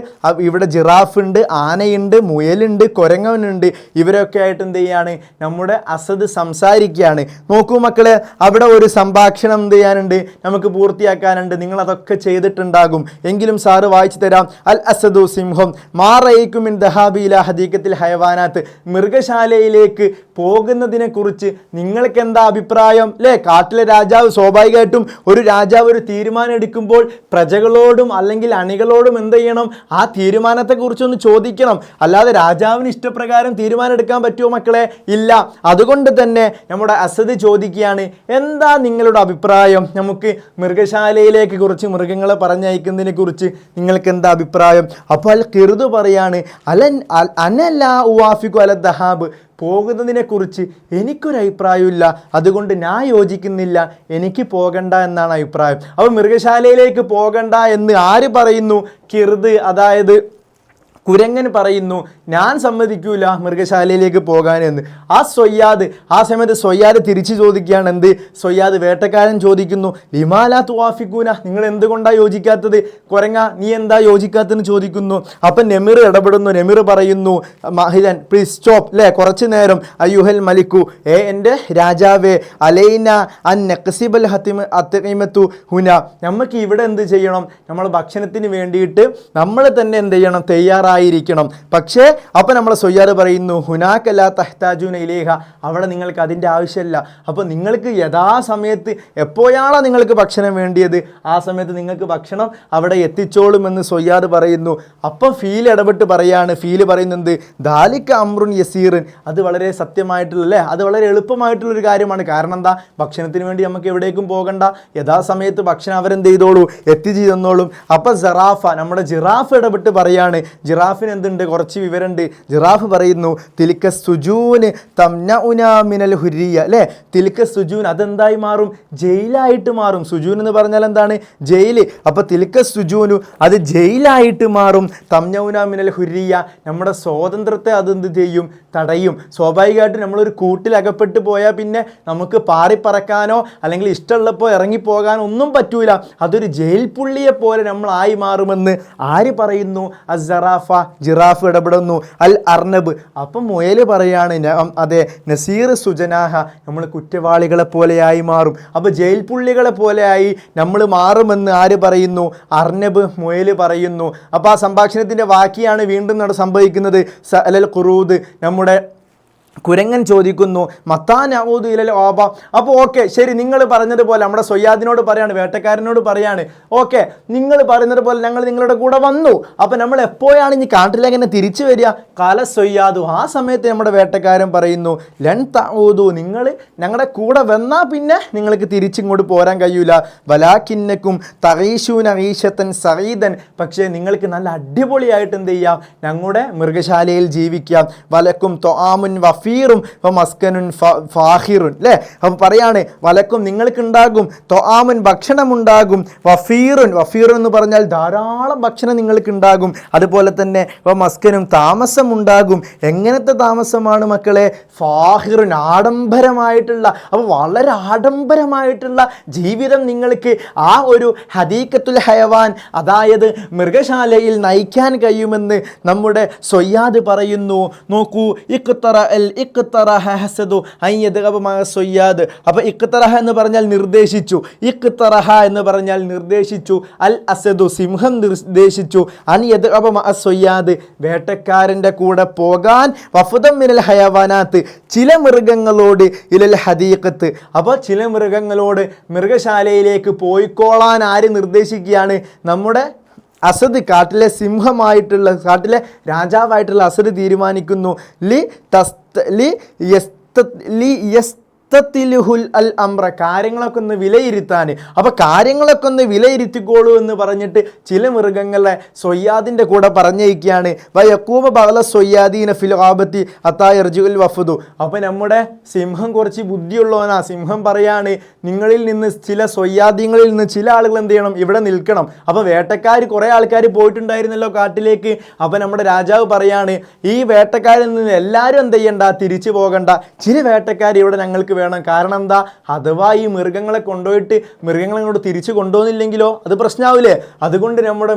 ഇവിടെ ജിറാഫ് ഉണ്ട്, ആനയുണ്ട്, മുയലുണ്ട്, കുരങ്ങനുണ്ട്. ഇവരൊക്കെ ആയിട്ട് എന്ത് ചെയ്യാണ്? നമ്മുടെ അസദ് സംസാരിക്കുകയാണ്. നോക്കൂ മക്കളെ, അവിടെ ഒരു സംഭാഷണം എന്ത് ചെയ്യാനുണ്ട്? നമുക്ക് പൂർത്തിയാക്കാനുണ്ട്. നിങ്ങൾ അതൊക്കെ ചെയ്തിട്ടുണ്ടാകും, എങ്കിലും സാറ് വായിച്ചു തരാം. അൽ അസദു, സിംഹം, മാറയിക്കും മിൻ ദഹാബി ഇലാ ഹദീഖത്തിൽ ഹയവാനാത്ത്, മൃഗശാലയിലേക്ക് പോകുന്നതിനെ കുറിച്ച് നിങ്ങൾക്ക് എന്താ അഭിപ്രായം? അല്ലേ, കാട്ടിലെ രാജാവ് സ്വാഭാവികമായിട്ടും ഒരു രാജാവ് ഒരു തീരുമാനം എടുക്കുമ്പോൾ പ്രജകളോടും അല്ലെങ്കിൽ അണികളോടും എന്ത് ചെയ്യണം? ആ തീരുമാനത്തെക്കുറിച്ചൊന്ന് ചോദിക്കണം. അല്ലാതെ രാജാവിന് ഇഷ്ടപ്രകാരം തീരുമാനം എടുക്കാൻ പറ്റുമോ മക്കളെ? ഇല്ല. അതുകൊണ്ട് തന്നെ നമ്മുടെ അസദ് ചോദിക്കുകയാണ്, എന്താ നിങ്ങളുടെ അഭിപ്രായം? നമുക്ക് മൃഗശാലയിലേക്ക് കുറച്ച് മൃഗങ്ങളെ പറഞ്ഞയക്കുന്നതിനെ കുറിച്ച് നിങ്ങൾക്ക് എന്താ അഭിപ്രായം? അപ്പോൾ അൽ ഖിർദ് പറയാണ്, അനല്ലാ ഉവാഫിഖു അല ദഹാബ്, പോകുന്നതിനെ കുറിച്ച് എനിക്കൊരു അഭിപ്രായമില്ല, അതുകൊണ്ട് ഞാൻ യോജിക്കുന്നില്ല, എനിക്ക് പോകണ്ട എന്നാണ് അഭിപ്രായം. അപ്പോൾ മൃഗശാലയിലേക്ക് പോകണ്ട എന്ന് ആര് പറയുന്നു? ഖിർദ്, അതായത് കുരങ്ങൻ പറയുന്നു, ഞാൻ സമ്മതിക്കൂല മൃഗശാലയിലേക്ക് പോകാനെന്ന്. ആ സമയത്ത് സൊയ്യാദ് തിരിച്ചു ചോദിക്കുകയാണ്. എന്ത്? സൊയ്യാദ് വേട്ടക്കാരൻ ചോദിക്കുന്നു, ലിമാലാ തുവാഫിക്കൂന, നിങ്ങൾ എന്തുകൊണ്ടാണ് യോജിക്കാത്തത്? കുരങ്ങ, നീ എന്താ യോജിക്കാത്തതെന്ന് ചോദിക്കുന്നു. അപ്പം നെമിർ ഇടപെടുന്നു. നെമിർ പറയുന്നു, മഹിദൻ പ്ലീസ് സ്റ്റോപ്പ്, അല്ലേ, കുറച്ച് നേരം. അയ്യുഹൽ മലിക്കു, എൻ്റെ രാജാവേ, അലൈന അൻ നഖ്സിബൽ അത്ഇമതു ഹുന, നമുക്ക് ഇവിടെ എന്ത് ചെയ്യണം? നമ്മൾ ഭക്ഷണത്തിന് വേണ്ടിയിട്ട് നമ്മൾ തന്നെ എന്ത് ചെയ്യണം? തയ്യാറായിരിക്കണം. പക്ഷേ അപ്പം നമ്മളെ സൊയ്യാർ പറയുന്നു, ഹുനാക്കല്ല തഹ്താജൂന ഇലേഹ, അവിടെ നിങ്ങൾക്ക് അതിൻ്റെ ആവശ്യമില്ല. അപ്പോൾ നിങ്ങൾക്ക് യഥാസമയത്ത് എപ്പോഴാണോ നിങ്ങൾക്ക് ഭക്ഷണം വേണ്ടിയത് ആ സമയത്ത് നിങ്ങൾക്ക് ഭക്ഷണം അവിടെ എത്തിച്ചോളുമെന്ന് സൊയ്യാർ പറയുന്നു. അപ്പം ഫീൽ ഇടപെട്ട് പറയാണ്. ഫീല് പറയുന്നത് ദാലിക അമ്രുൻ യസീറിൻ, അത് വളരെ സത്യമായിട്ടുള്ള, അല്ലേ, അത് വളരെ എളുപ്പമായിട്ടുള്ളൊരു കാര്യമാണ്. കാരണം എന്താ? ഭക്ഷണത്തിന് വേണ്ടി നമുക്ക് എവിടേക്കും പോകണ്ട, യഥാസമയത്ത് ഭക്ഷണം അവരെന്ത് ചെയ്തോളൂ, എത്തിച്ചു തന്നോളും. അപ്പം സറാഫ, നമ്മുടെ ജിറാഫ് ഇടപെട്ട് പറയാണ്. ജിറാഫിന് എന്തുണ്ട്? കുറച്ച് വിവരമുണ്ട്. ജിറാഫ് പറയുന്നു, തിൽക്ക സുജൂന് തംനഉന മിനൽ ഹുരിയ, അല്ലേ, തിൽക്ക സുജൂൻ, അതെന്തായി മാറും? ജയിലായിട്ട് മാറും. സുജൂൻ എന്ന് പറഞ്ഞാൽ എന്താണ്? ജയില്. അപ്പോൾ തിൽക്ക സുജൂനു, അത് ജയിലായിട്ട് മാറും. തംനഉന മിനൽ ഹുരിയ, നമ്മുടെ സ്വാതന്ത്ര്യത്തെ അതെന്ത് ചെയ്യും? തടയും. സ്വാഭാവികമായിട്ട് നമ്മളൊരു കൂട്ടിൽ അകപ്പെട്ട് പോയാൽ പിന്നെ നമുക്ക് പാറിപ്പറക്കാനോ അല്ലെങ്കിൽ ഇഷ്ടമുള്ളപ്പോൾ ഇറങ്ങിപ്പോകാനോ ഒന്നും പറ്റൂല. അതൊരു ജയിൽ പുള്ളിയെ പോലെ നമ്മളായി മാറുമെന്ന് ആര് പറയുന്നു? അസ്സറാഫ, ജിറാഫ് ഇടപെടുന്നു. അൽ അർനബ്, അപ്പം മുയൽ പറയാണ്, അതെ, നസീർ സുജനാഹ, നമ്മൾ കുറ്റവാളികളെ പോലെയായി മാറും. അപ്പോൾ ജയിൽ പുള്ളികളെ പോലെയായി നമ്മൾ മാറുമെന്ന് ആര് പറയുന്നു? അർനബ്, മുയൽ പറയുന്നു. അപ്പോൾ ആ സംഭാഷണത്തിൻ്റെ ബാക്കിയാണ് വീണ്ടും സംഭവിക്കുന്നത്. സഅലൽ ഖുറൂദ്, നമ്മുടെ കുരങ്ങൻ ചോദിക്കുന്നു മത്താ നഊദു ഇലൽ ഓബ. അപ്പോൾ ഓക്കെ ശരി, നിങ്ങൾ പറഞ്ഞതുപോലെ നമ്മുടെ സൊയ്യാദിനോട് പറയാണ്, വേട്ടക്കാരനോട് പറയാണ്, ഓക്കെ നിങ്ങൾ പറയുന്നത് പോലെ ഞങ്ങൾ നിങ്ങളുടെ കൂടെ വന്നു, അപ്പോൾ നമ്മൾ എപ്പോഴാണ് ഇനി കാട്ടിലേക്ക് തന്നെ തിരിച്ചു വരിക? കാല സൊയ്യാദു. ആ സമയത്ത് നമ്മുടെ വേട്ടക്കാരൻ പറയുന്നു ലൻ തഊദു, നിങ്ങൾ ഞങ്ങളുടെ കൂടെ വന്നാൽ പിന്നെ നിങ്ങൾക്ക് തിരിച്ചിങ്ങോട്ട് പോരാൻ കഴിയൂല. വലാകിന്നക്കും തഈശൂന ഈശത്തൻ സഈദൻ, പക്ഷേ നിങ്ങൾക്ക് നല്ല അടിപൊളിയായിട്ട് എന്ത് ചെയ്യാം? ഞങ്ങളുടെ മൃഗശാലയിൽ ജീവിക്കാം. വലക്കും തൊആമുൻ വഫീറും മസ്കനുൻ ഫാഹിറുൻ, അല്ലേ? അപ്പോൾ പറയാണ് വലക്കും നിങ്ങൾക്കുണ്ടാകും, തൊആമുൻ ഭക്ഷണമുണ്ടാകും, വഫീറുൻ എന്ന് പറഞ്ഞാൽ ധാരാളം ഭക്ഷണം നിങ്ങൾക്കുണ്ടാകും, അതുപോലെ തന്നെ മസ്കനും താമസമുണ്ടാകും. എങ്ങനത്തെ താമസമാണ് മക്കളെ? ഫാഹിറുൻ ആഡംബരമായിട്ടുള്ള, അപ്പോൾ വളരെ ആഡംബരമായിട്ടുള്ള ജീവിതം നിങ്ങൾക്ക് ആ ഒരു ഹദീഖത്തുൽ ഹയവാൻ, അതായത് മൃഗശാലയിൽ നയിക്കാൻ കഴിയുമെന്ന് നമ്മുടെ സൊയ്യാദ് പറയുന്നു. നോക്കൂ, അപ്പൊ ഇഖ്തറഹ എന്ന് പറഞ്ഞാൽ നിർദ്ദേശിച്ചു, ഇഖ്തറഹ എന്ന് പറഞ്ഞാൽ നിർദ്ദേശിച്ചു, അൽ അസദു സിംഹം നിർദ്ദേശിച്ചു, അൻ യദ്അബ മഅ സൊയ്യാദ് വേട്ടക്കാരൻ്റെ കൂടെ പോകാൻ, വഫദം മിനൽ ഹയവാനാത്ത് ചില മൃഗങ്ങളോട്, ഇലൽ ഹദീഖത്ത് അപ്പോൾ ചില മൃഗങ്ങളോട് മൃഗശാലയിലേക്ക് പോയിക്കോളാൻ ആര് നിർദ്ദേശിക്കുകയാണ്? നമ്മുടെ അസദ്, കാട്ടിലെ സിംഹമായിട്ടുള്ള, കാട്ടിലെ രാജാവായിട്ടുള്ള അസദ് തീരുമാനിക്കുന്നു. അൽ അംറ, കാര്യങ്ങളൊക്കെ ഒന്ന് വിലയിരുത്താൻ. അപ്പോൾ കാര്യങ്ങളൊക്കെ ഒന്ന് വിലയിരുത്തിക്കോളൂ എന്ന് പറഞ്ഞിട്ട് ചില മൃഗങ്ങളെ സൊയ്യാദിൻ്റെ കൂടെ പറഞ്ഞയക്കുകയാണ്. വയക്കൂബ ബഅല സൊയ്യാദീന ഫിൽ ഗാബത്തി ഹത്താ യർജിഉൽ വഫദു. അപ്പോൾ നമ്മുടെ സിംഹം കുറച്ച് ബുദ്ധിയുള്ളവനാ. സിംഹം പറയാണ്, നിങ്ങളിൽ നിന്ന് ചില സൊയ്യാദീങ്ങളിൽ നിന്ന് ചില ആളുകൾ എന്ത് ചെയ്യണം? ഇവിടെ നിൽക്കണം. അപ്പോൾ വേട്ടക്കാർ കുറേ ആൾക്കാർ പോയിട്ടുണ്ടായിരുന്നല്ലോ കാട്ടിലേക്ക്. അപ്പോൾ നമ്മുടെ രാജാവ് പറയാണ്, ഈ വേട്ടക്കാരിൽ നിന്ന് എല്ലാവരും എന്ത് ചെയ്യണ്ട? തിരിച്ചു പോകണ്ട. ചില വേട്ടക്കാർ ഇവിടെ ഞങ്ങൾക്ക് വേണം. കാരണം എന്താ? അഥവാ ഈ മൃഗങ്ങളെ കൊണ്ടുപോയിട്ട് മൃഗങ്ങളെ ഇങ്ങോട്ട് തിരിച്ചു കൊണ്ടുപോകുന്നില്ലെങ്കിലോ അത് പ്രശ്നമാവില്ലേ? അതുകൊണ്ട് നമ്മുടെ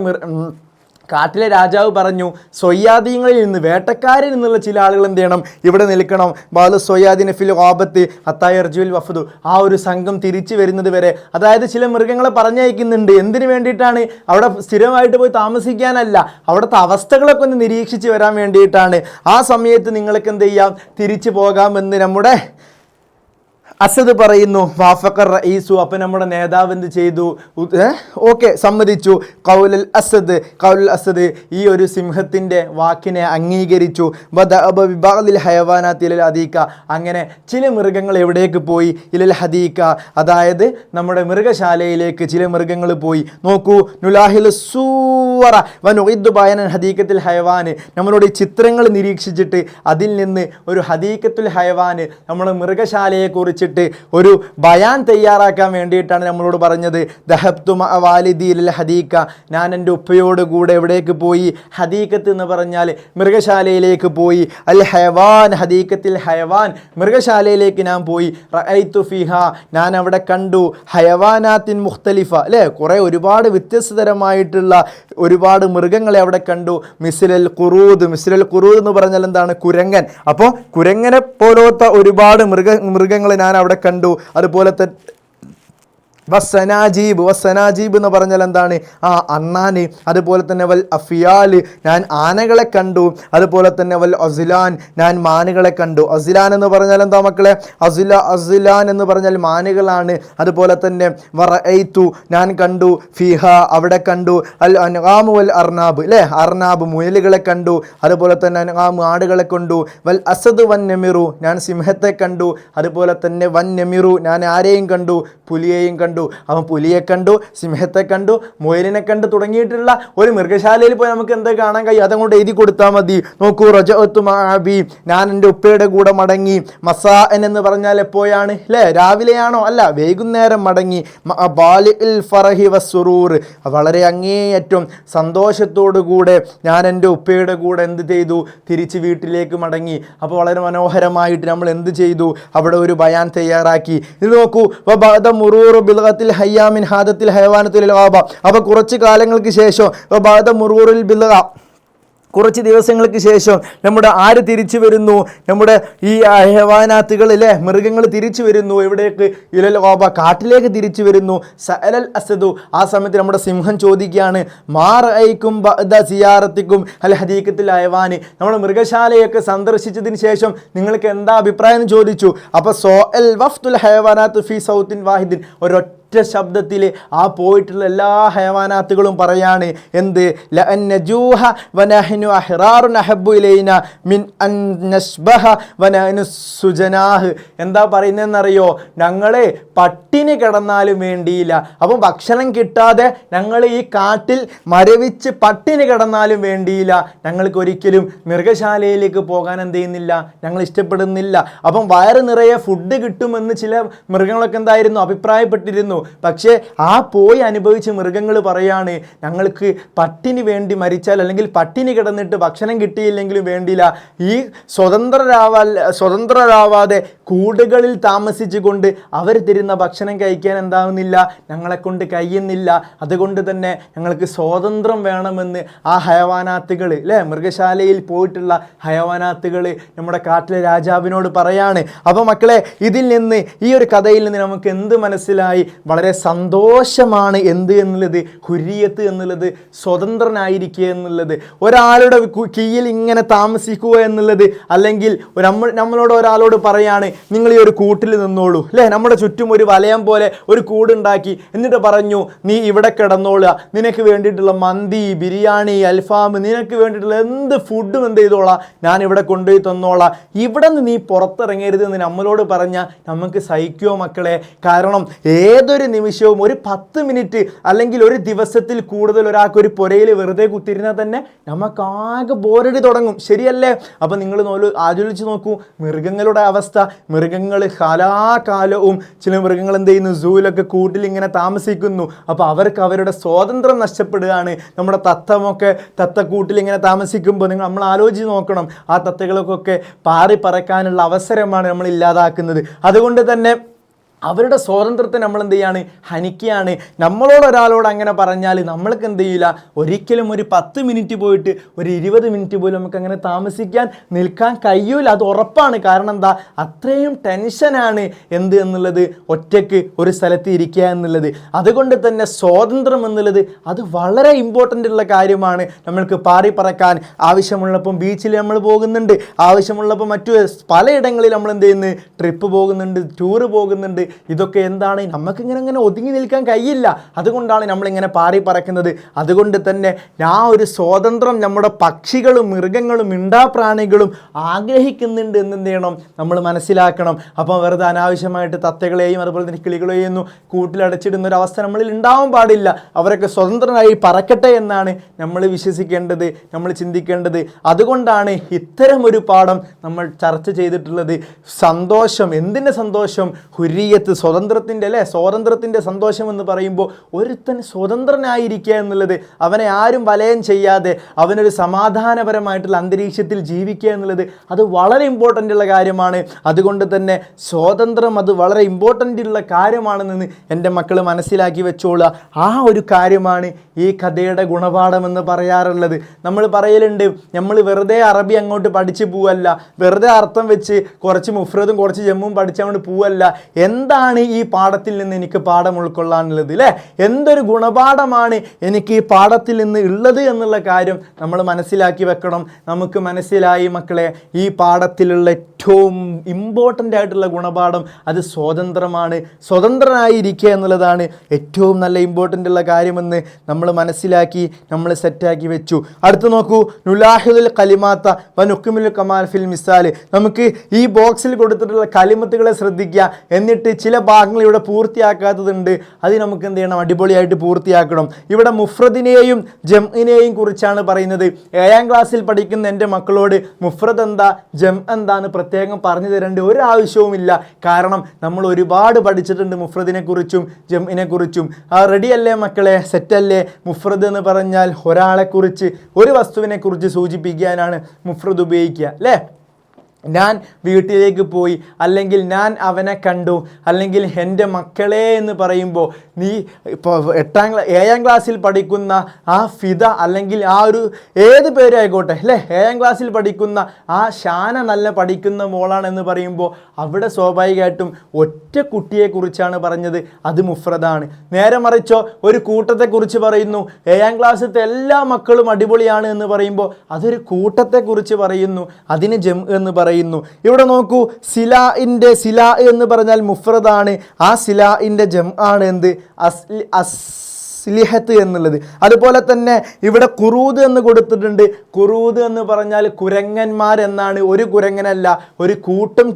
കാട്ടിലെ രാജാവ് പറഞ്ഞു, സൊയ്യാദീങ്ങളിൽ നിന്ന്, വേട്ടക്കാരിൽ നിന്നുള്ള ചില ആളുകൾ എന്ത് ചെയ്യണം? ഇവിടെ നിൽക്കണം. ബാലു സൊയ്യാദിനെ ഫിൽ ഗാബത്ത് ഹത്താ യർജിഉൽ വഫദു, ആ ഒരു സംഘം തിരിച്ചു വരുന്നത് വരെ. അതായത് ചില മൃഗങ്ങളെ പറഞ്ഞയക്കുന്നുണ്ട്. എന്തിനു വേണ്ടിയിട്ടാണ്? അവിടെ സ്ഥിരമായിട്ട് പോയി താമസിക്കാനല്ല, അവിടുത്തെ അവസ്ഥകളൊക്കെ ഒന്ന് നിരീക്ഷിച്ച് വരാൻ വേണ്ടിയിട്ടാണ്. ആ സമയത്ത് നിങ്ങൾക്ക് എന്ത് ചെയ്യാം? തിരിച്ചു പോകാമെന്ന് നമ്മുടെ അസദ് പറയുന്നു. വാഫഖർ റഈസു, അപ്പം നമ്മുടെ നേതാവ് എന്ത് ചെയ്തു? ഓക്കെ, സമ്മതിച്ചു. ഖൗലുൽ അസദ് ഈ ഒരു സിംഹത്തിൻ്റെ വാക്കിനെ അംഗീകരിച്ചു. വദഅബ ബിബഅദിൽ ഹയവാനാത്തി ഇലൽ ഹദീഖ, അങ്ങനെ ചില മൃഗങ്ങൾ എവിടേക്ക് പോയി? ഇലൽ ഹദീഖ, അതായത് നമ്മുടെ മൃഗശാലയിലേക്ക് ചില മൃഗങ്ങൾ പോയി. നോക്കൂ, നുലാഹിലു സൂവറ വനുഇദ്ദു ബയാനൻ ഹദീഖത്തുൽ ഹയവാൻ, നമ്മളോട് ഈ ചിത്രങ്ങൾ നിരീക്ഷിച്ചിട്ട് അതിൽ നിന്ന് ഒരു ഹദീഖത്തുൽ ഹയവാൻ, നമ്മുടെ മൃഗശാലയെക്കുറിച്ച് ഒരു ബയാൻ തയ്യാറാക്കാൻ വേണ്ടിയിട്ടാണ് നമ്മളോട് പറഞ്ഞത്. ദഹബ്തു മഅ വാലിദി ഇലൽ ഹദീഖ, ഞാൻ എൻ്റെ ഉപ്പയോട് കൂടെ എവിടേക്ക് പോയി? ഹദീഖത്ത് എന്ന് പറഞ്ഞാൽ മൃഗശാലയിലേക്ക് പോയി. അൽ ഹയവാൻ, ഹദീഖത്തിൽ ഹയവാൻ, മൃഗശാലയിലേക്ക് ഞാൻ പോയി. റഅയ്തു ഫിഹ, ഞാൻ അവിടെ കണ്ടു. ഹയവാനാത്തിൻ മുഖ്തലിഫ, അല്ലേ? കുറേ ഒരുപാട് വ്യത്യസ്തതരമായിട്ടുള്ള ഒരുപാട് മൃഗങ്ങളെ അവിടെ കണ്ടു. മിസ്ലൽ ഖുറൂദ് എന്ന് പറഞ്ഞാൽ എന്താണ്? കുരങ്ങൻ. അപ്പോൾ കുരങ്ങനെ പോലത്തെ ഒരുപാട് മൃഗങ്ങളെ ഞാൻ അവിടെ കണ്ടു. അതുപോലെ തന്നെ വസ്സനാജീബ് എന്ന് പറഞ്ഞാൽ എന്താണ്? അണ്ണാന്. അതുപോലെ തന്നെ വൽ അഫിയാല്, ഞാൻ ആനകളെ കണ്ടു. അതുപോലെ തന്നെ വൽ അസിലാൻ, ഞാൻ മാനുകളെ കണ്ടു. അസിലാൻ എന്ന് പറഞ്ഞാൽ എന്താ മക്കളെ? അസിലാൻ എന്ന് പറഞ്ഞാൽ മാനുകളാണ്. അതുപോലെ തന്നെ വറഅയ്തു, ഞാൻ കണ്ടു. ഫിഹ, അവിടെ കണ്ടു. അൽ അൻആമു വൽ അർനാബ്, അല്ലേ? അർനാബ് മുയലുകളെ കണ്ടു. അതുപോലെ തന്നെ അൻആം ആടുകളെ കണ്ടു. വൽ അസദ് വൻ നമിറു, ഞാൻ സിംഹത്തെ കണ്ടു. അതുപോലെ തന്നെ വൻ നമിറു, ഞാൻ ആരെയും കണ്ടു? പുലിയെയും കണ്ടു. അവൻ പുലിയെ കണ്ടു, സിംഹത്തെ കണ്ടു, മുയലിനെ കണ്ടു തുടങ്ങിയിട്ടുള്ള ഒരു മൃഗശാലയിൽ പോയി നമുക്ക് എന്താ കാണാൻ കഴിയും? അതങ്ങോട്ട് എഴുതി കൊടുത്താൽ മതി. നോക്കൂ, റജഅതു മഅബി, ഞാൻ എൻ്റെ ഉപ്പയുടെ കൂടെ മടങ്ങി. മസാഅൻ എന്ന് പറഞ്ഞാൽ എപ്പോഴാണ്? അല്ലേ? രാവിലെയാണോ? അല്ല, വൈകുന്നേരം മടങ്ങി. ബാലിൽ ഫറഹി വസ്സുറൂർ, വളരെ അങ്ങേയറ്റം സന്തോഷത്തോടു കൂടെ ഞാൻ എൻ്റെ ഉപ്പയുടെ കൂടെ എന്ത് ചെയ്തു? തിരിച്ച് വീട്ടിലേക്ക് മടങ്ങി. അപ്പോൾ വളരെ മനോഹരമായിട്ട് നമ്മൾ എന്ത് ചെയ്തു? അവിടെ ഒരു ബയാൻ തയ്യാറാക്കി. ഇത് നോക്കൂ, ഹയ്യാമിൻ ഹാദത്തിൽ ഹയവാനത്തിൽ ഗാബ, അപ്പോൾ കുറച്ച് കാലങ്ങൾക്ക് ശേഷം മുറൂറുൽ ബിൽഗ, കുറച്ച് ദിവസങ്ങൾക്ക് ശേഷം നമ്മുടെ ആര് തിരിച്ചു വരുന്നു? നമ്മുടെ ഈ ഹൈവാനാത്തുകൾ അല്ലേ, മൃഗങ്ങൾ തിരിച്ചു വരുന്നു. എവിടേക്ക്? ഇലൽ ഗാബ, കാട്ടിലേക്ക് തിരിച്ചു വരുന്നു. സഅലൽ അസദു, ആ സമയത്ത് നമ്മുടെ സിംഹം ചോദിക്കുകയാണ്, മാ റഅയ്കും ബഅദ സിയാറത്തിക്കും അൽ ഹദീഖത്തുൽ ഹൈവാനി, നമ്മൾ മൃഗശാലയൊക്കെ സന്ദർശിച്ചതിന് ശേഷം നിങ്ങൾക്ക് എന്താ അഭിപ്രായം എന്ന് ചോദിച്ചു. അപ്പോൾ സോഅൽ വഫ്തുൽ ഹൈവാനാത്ത് ഫി സൗത്തിൻ വാഹിദിൻ, ഒരൊറ്റ ശബ്ദത്തിൽ ആ പോയിട്ടുള്ള എല്ലാ ഹൈവാനാത്തുകളും പറയാണ് എന്ത്? ലഅൻ നജൂഹ വനഹ്നു അഹ്റാറുൻ അഹബ്ബു ഇലൈന മിൻ അൻ നശ്ബഹ വനഹ്നു സുജനാഹ്. എന്താ പറയുന്നതെന്നറിയോ? ഞങ്ങളെ പട്ടിണി കിടന്നാലും വേണ്ടിയില്ല. അപ്പം ഭക്ഷണം കിട്ടാതെ ഞങ്ങൾ ഈ കാട്ടിൽ മരവിച്ച് പട്ടിണി കിടന്നാലും വേണ്ടിയില്ല, ഞങ്ങൾക്ക് ഒരിക്കലും മൃഗശാലയിലേക്ക് പോകാൻ എന്ത് ചെയ്യുന്നില്ല, ഞങ്ങൾ ഇഷ്ടപ്പെടുന്നില്ല. അപ്പം വയറ് നിറയെ ഫുഡ് കിട്ടുമെന്ന് ചില മൃഗങ്ങളൊക്കെ എന്തായിരുന്നു അഭിപ്രായപ്പെട്ടിരുന്നു. പക്ഷേ ആ പോയി അനുഭവിച്ച് മൃഗങ്ങൾ പറയാണ്, ഞങ്ങൾക്ക് പട്ടിണി വേണ്ടി മരിച്ചാൽ അല്ലെങ്കിൽ പട്ടിണി കിടന്നിട്ട് ഭക്ഷണം കിട്ടിയില്ലെങ്കിലും വേണ്ടിയില്ല, ഈ സ്വതന്ത്രരാവാതെ കൂടുകളിൽ താമസിച്ചുകൊണ്ട് അവർ തരുന്ന ഭക്ഷണം കഴിക്കാൻ എന്താവുന്നില്ല, ഞങ്ങളെ കൊണ്ട് കഴിയുന്നില്ല. അതുകൊണ്ട് തന്നെ ഞങ്ങൾക്ക് സ്വാതന്ത്ര്യം വേണമെന്ന് ആ ഹയവാനാത്തുകൾ അല്ലേ, മൃഗശാലയിൽ പോയിട്ടുള്ള ഹയവാനാത്തുകൾ നമ്മുടെ കാട്ടിലെ രാജാവിനോട് പറയാണ്. അപ്പോൾ മക്കളെ, ഇതിൽ നിന്ന് ഈ ഒരു കഥയിൽ നിന്ന് നമുക്ക് എന്ത് മനസ്സിലായി? വളരെ സന്തോഷമാണ് എന്ത് എന്നുള്ളത്, ഹുരിയത്ത് എന്നുള്ളത്, സ്വതന്ത്രനായിരിക്കുക എന്നുള്ളത്. ഒരാളുടെ കീഴിൽ ഇങ്ങനെ താമസിക്കുക എന്നുള്ളത്, അല്ലെങ്കിൽ നമ്മളോട് ഒരാളോട് പറയാണ് നിങ്ങൾ ഈ ഒരു കൂട്ടിൽ നിന്നോളൂ അല്ലേ, നമ്മുടെ ചുറ്റും ഒരു വലയം പോലെ ഒരു കൂടുണ്ടാക്കി, എന്നിട്ട് പറഞ്ഞു നീ ഇവിടെ കിടന്നോളുക, നിനക്ക് വേണ്ടിയിട്ടുള്ള മന്തി, ബിരിയാണി, അൽഫാം, നിനക്ക് വേണ്ടിയിട്ടുള്ള എന്ത് ഫുഡും എന്ത് ചെയ്തോളാം, ഞാൻ ഇവിടെ കൊണ്ടുപോയി തന്നോളാം, ഇവിടെ നിന്ന് നീ പുറത്തിറങ്ങരുത് എന്ന് നമ്മളോട് പറഞ്ഞാൽ നമുക്ക് സഹിക്കുമോ മക്കളെ? കാരണം ഏതൊരു നിമിഷവും ഒരു 10 മിനിറ്റ് അല്ലെങ്കിൽ ഒരു ദിവസത്തിൽ കൂടുതൽ ഒരാൾക്ക് ഒരു പുരയിൽ വെറുതെ കുത്തിരുന്നാൽ തന്നെ നമുക്കാകെ ബോറടി തുടങ്ങും, ശരിയല്ലേ? അപ്പം നിങ്ങൾ ആലോചിച്ച് നോക്കൂ മൃഗങ്ങളുടെ അവസ്ഥ. മൃഗങ്ങൾ കാലാകാലവും ചില മൃഗങ്ങൾ എന്ത് ചെയ്യുന്നു, സൂവിലൊക്കെ കൂട്ടിൽ ഇങ്ങനെ താമസിക്കുന്നു. അപ്പോൾ അവർക്ക് അവരുടെ സ്വാതന്ത്ര്യം നഷ്ടപ്പെടുകയാണ്. നമ്മുടെ തത്തക്കൂട്ടിൽ ഇങ്ങനെ താമസിക്കുമ്പോൾ നമ്മൾ ആലോചിച്ച് നോക്കണം, ആ തത്തകൾക്കൊക്കെ പാറി പറക്കാനുള്ള അവസരമാണ് നമ്മൾ ഇല്ലാതാക്കുന്നത്. അതുകൊണ്ട് തന്നെ അവരുടെ സ്വാതന്ത്ര്യത്തെ നമ്മൾ എന്ത് ചെയ്യാണ്, ഹനിക്കുകയാണ്. നമ്മളോട് ഒരാളോട് അങ്ങനെ പറഞ്ഞാൽ നമ്മൾക്ക് എന്ത് ചെയ്യില്ല, ഒരിക്കലും ഒരു 10 മിനിറ്റ് പോയിട്ട് ഒരു 20 മിനിറ്റ് പോലും നമുക്ക് അങ്ങനെ താമസിക്കാൻ നിൽക്കാൻ കഴിയൂല. അത് ഉറപ്പാണ്. കാരണം എന്താ, അത്രയും ടെൻഷനാണ് എന്ത് എന്നുള്ളത്, ഒറ്റയ്ക്ക് ഒരു സ്ഥലത്ത് ഇരിക്കുക എന്നുള്ളത്. അതുകൊണ്ട് തന്നെ സ്വാതന്ത്ര്യം എന്നുള്ളത് അത് വളരെ ഇമ്പോർട്ടൻ്റ് ഉള്ള കാര്യമാണ്. നമ്മൾക്ക് പാറി പറക്കാൻ ആവശ്യമുള്ളപ്പം ബീച്ചിൽ നമ്മൾ പോകുന്നുണ്ട്, ആവശ്യമുള്ളപ്പോൾ മറ്റു പലയിടങ്ങളിൽ നമ്മൾ എന്ത് ചെയ്യുന്നു, ട്രിപ്പ് പോകുന്നുണ്ട്, ടൂറ് പോകുന്നുണ്ട്. ഇതൊക്കെ എന്താണ്, നമുക്കിങ്ങനെ ഒതുങ്ങി നിൽക്കാൻ കഴിയില്ല. അതുകൊണ്ടാണ് നമ്മളിങ്ങനെ പാറി പറക്കുന്നത്. അതുകൊണ്ട് തന്നെ ആ ഒരു സ്വാതന്ത്ര്യം നമ്മുടെ പക്ഷികളും മൃഗങ്ങളും മിണ്ടാപ്രാണികളും ആഗ്രഹിക്കുന്നുണ്ട് എന്ത് ചെയ്യണം, നമ്മൾ മനസ്സിലാക്കണം. അപ്പം വെറുതെ അനാവശ്യമായിട്ട് തത്തകളെയും അതുപോലെ തന്നെ കിളികളെയും ഒന്നും കൂട്ടിലടച്ചിടുന്ന ഒരു അവസ്ഥ നമ്മളിൽ ഉണ്ടാവാൻ പാടില്ല. അവരൊക്കെ സ്വതന്ത്രമായി പറക്കട്ടെ എന്നാണ് നമ്മൾ വിശ്വസിക്കേണ്ടത്, നമ്മൾ ചിന്തിക്കേണ്ടത്. അതുകൊണ്ടാണ് ഇത്തരം ഒരു പാഠം നമ്മൾ ചർച്ച ചെയ്തിട്ടുള്ളത്. സന്തോഷം, എന്തിൻ്റെ സന്തോഷം? ഹുരിയത്ത്, സ്വതന്ത്രത്തിൻ്റെ അല്ലേ, സ്വാതന്ത്ര്യത്തിൻ്റെ സന്തോഷം എന്ന് പറയുമ്പോൾ ഒരുത്തൻ സ്വതന്ത്രനായിരിക്കുക എന്നുള്ളത്, അവനെ ആരും വലയം ചെയ്യാതെ അവനൊരു സമാധാനപരമായിട്ടുള്ള അന്തരീക്ഷത്തിൽ ജീവിക്കുക എന്നുള്ളത് അത് വളരെ ഇമ്പോർട്ടൻ്റ് ഉള്ള കാര്യമാണ്. അതുകൊണ്ട് തന്നെ സ്വാതന്ത്ര്യം അത് വളരെ ഇമ്പോർട്ടൻ്റ് ഉള്ള കാര്യമാണെന്ന് എൻ്റെ മക്കൾ മനസ്സിലാക്കി വെച്ചോളുക. ആ ഒരു കാര്യമാണ് ഈ കഥയുടെ ഗുണപാഠം എന്ന് പറയാറുള്ളത്. നമ്മൾ പറയലുണ്ട്, നമ്മൾ വെറുതെ അറബി അങ്ങോട്ട് പഠിച്ച് പോവല്ല, വെറുതെ അർത്ഥം വെച്ച് കുറച്ച് മുഫ്രദും കുറച്ച് ജമ്മും പഠിച്ചങ്ങോട്ട് പോവല്ല. എന്താണ് ഈ പാഠത്തിൽ നിന്ന് എനിക്ക് പാഠം ഉൾക്കൊള്ളാനുള്ളത് അല്ലേ, എന്തൊരു ഗുണപാഠമാണ് എനിക്ക് ഈ പാഠത്തിൽ നിന്ന് ഉള്ളത് എന്നുള്ള കാര്യം നമ്മൾ മനസ്സിലാക്കി വെക്കണം. നമുക്ക് മനസ്സിലായി മക്കളെ, ഈ പാഠത്തിലുള്ള ഏറ്റവും ഇമ്പോർട്ടൻ്റ് ആയിട്ടുള്ള ഗുണപാഠം അത് സ്വാതന്ത്ര്യമാണ്. സ്വതന്ത്രനായിരിക്കുക എന്നുള്ളതാണ് ഏറ്റവും നല്ല ഇമ്പോർട്ടൻ്റ് ഉള്ള കാര്യമെന്ന് നമ്മൾ മനസ്സിലാക്കി നമ്മൾ സെറ്റാക്കി വെച്ചു. അടുത്ത് നോക്കൂ, നുലാഹിദുൽ കലിമാത്ത വ നുക്മിലുൽ കമാൽ ഫിൽ മിസാൽ. നമുക്ക് ഈ ബോക്സിൽ കൊടുത്തിട്ടുള്ള കലിമത്തുകളെ ശ്രദ്ധിക്കുക, എന്നിട്ട് ചില ഭാഗങ്ങൾ ഇവിടെ പൂർത്തിയാക്കാത്തതുണ്ട്, അത് നമുക്ക് എന്ത് ചെയ്യണം, അടിപൊളിയായിട്ട് പൂർത്തിയാക്കണം. ഇവിടെ മുഫ്രദിനെയും ജംഇനെയും കുറിച്ചാണ് പറയുന്നത്. 7ാം ക്ലാസ്സിൽ പഠിക്കുന്ന എൻ്റെ മക്കളോട് മുഫ്രദ് എന്താ ജം എന്താന്ന് പ്രത്യേകം പറഞ്ഞു തരേണ്ട ഒരു ആവശ്യവുമില്ല. കാരണം നമ്മൾ ഒരുപാട് പഠിച്ചിട്ടുണ്ട് മുഫ്രദിനെ കുറിച്ചും ജംഇനെ കുറിച്ചും. റെഡി അല്ലേ മക്കളെ, സെറ്റല്ലേ? മുഫ്രദ് എന്ന് പറഞ്ഞാൽ ഒരാളെക്കുറിച്ച്, ഒരു വസ്തുവിനെ കുറിച്ച് സൂചിപ്പിക്കാനാണ് മുഫ്രദ് ഉപയോഗിക്കുക അല്ലേ. ഞാൻ വീട്ടിലേക്ക് പോയി, അല്ലെങ്കിൽ ഞാൻ അവനെ കണ്ടു, അല്ലെങ്കിൽ എൻ്റെ മക്കളെ എന്ന് പറയുമ്പോൾ നീ ഇപ്പോൾ 7ാം ക്ലാസ്സിൽ പഠിക്കുന്ന ആ ഫിദ അല്ലെങ്കിൽ ആ ഒരു ഏത് പേരായിക്കോട്ടെ അല്ലേ, 7ാം ക്ലാസ്സിൽ പഠിക്കുന്ന ആ ഷാന നല്ല പഠിക്കുന്ന മോളാണെന്ന് പറയുമ്പോൾ അവിടെ സ്വാഭാവികമായിട്ടും ഒറ്റ കുട്ടിയെക്കുറിച്ചാണ് പറഞ്ഞത്, അത് മുഫ്രദാണ്. നേരെ മറിച്ചോ ഒരു കൂട്ടത്തെക്കുറിച്ച് പറയുന്നു, 7ാം ക്ലാസ്സിലത്തെ എല്ലാ മക്കളും അടിപൊളിയാണ് എന്ന് പറയുമ്പോൾ അതൊരു കൂട്ടത്തെക്കുറിച്ച് പറയുന്നു, അതിന് ജം എന്ന് പറയുന്നു. ഇവിടെ നോക്കൂ, സിലാ എന്ന് പറഞ്ഞാൽ മുഫ്രദാണ്, ആ സിലാഇൻ്റെ ജം ആണ് എന്ത്, അസ്ലിഹത്ത് എന്നുള്ളത്. അതുപോലെ തന്നെ ഇവിടെ ഖുറൂദ് എന്ന് കൊടുത്തിട്ടുണ്ട്. ഖുറൂദ് എന്ന് പറഞ്ഞാൽ കുരങ്ങന്മാർ എന്നാണ്, ഒരു കുരങ്ങനല്ല, ഒരു കൂട്ടം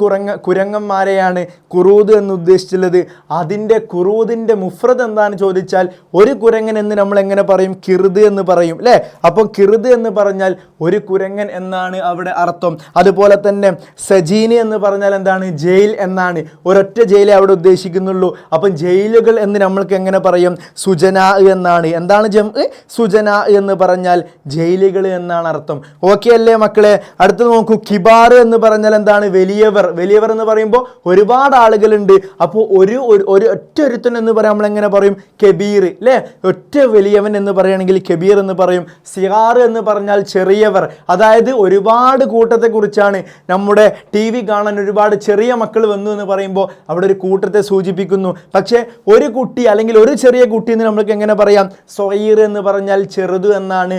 കുരങ്ങന്മാരെയാണ് ഖുറൂദ് എന്ന് ഉദ്ദേശിച്ചുള്ളത്. അതിൻ്റെ ഖുറൂദിൻ്റെ മുഫ്രദ് എന്താണെന്ന് ചോദിച്ചാൽ ഒരു കുരങ്ങൻ എന്ന് നമ്മൾ എങ്ങനെ പറയും, കിർദ് എന്ന് പറയും അല്ലേ. അപ്പോൾ കിർദ് എന്ന് പറഞ്ഞാൽ ഒരു കുരങ്ങൻ എന്നാണ് അവിടെ അർത്ഥം. അതുപോലെ തന്നെ സജീനി എന്ന് പറഞ്ഞാൽ എന്താണ്, ജയിൽ എന്നാണ്, ഒരൊറ്റ ജയിലേ അവിടെ ഉദ്ദേശിക്കുന്നുള്ളൂ. അപ്പം ജയിലുകൾ എന്ന് നമ്മൾക്ക് എങ്ങനെ പറയും, സുജന എന്നാണ്. എന്താണ് ജം, സുജന എന്ന് പറഞ്ഞാൽ ജയിലുകൾ എന്നാണ് അർത്ഥം. ഓക്കെ അല്ലേ മക്കളെ? അടുത്ത് നോക്കൂ, കിബാർ എന്ന് പറഞ്ഞാൽ എന്താണ്, വലിയവർ. വലിയവർ എന്ന് പറയുമ്പോൾ ഒരുപാട് ആളുകളുണ്ട്. അപ്പോൾ ഒരു ഒരുത്തൻ എന്ന് പറയാൻ നമ്മൾ എങ്ങനെ പറയും, കബീർ അല്ലേ. ഒറ്റ വലിയവൻ എന്ന് പറയുകയാണെങ്കിൽ കബീർ എന്ന് പറയും. സിഗാർ എന്ന് പറഞ്ഞാൽ ചെറിയവർ, അതായത് ഒരുപാട് കൂട്ടത്തെക്കുറിച്ചാണ്. നമ്മുടെ TV കാണാൻ ഒരുപാട് ചെറിയ മക്കൾ വന്നു എന്ന് പറയുമ്പോൾ അവിടെ ഒരു കൂട്ടത്തെ സൂചിപ്പിക്കുന്നു. പക്ഷേ ഒരു കുട്ടി അല്ലെങ്കിൽ ഒരു ചെറിയ കുട്ടി എന്ന് നമ്മൾക്ക് എങ്ങനെ പറയാം, സൊയീർ എന്ന് പറഞ്ഞാൽ ചെറുത് എന്നാണ്.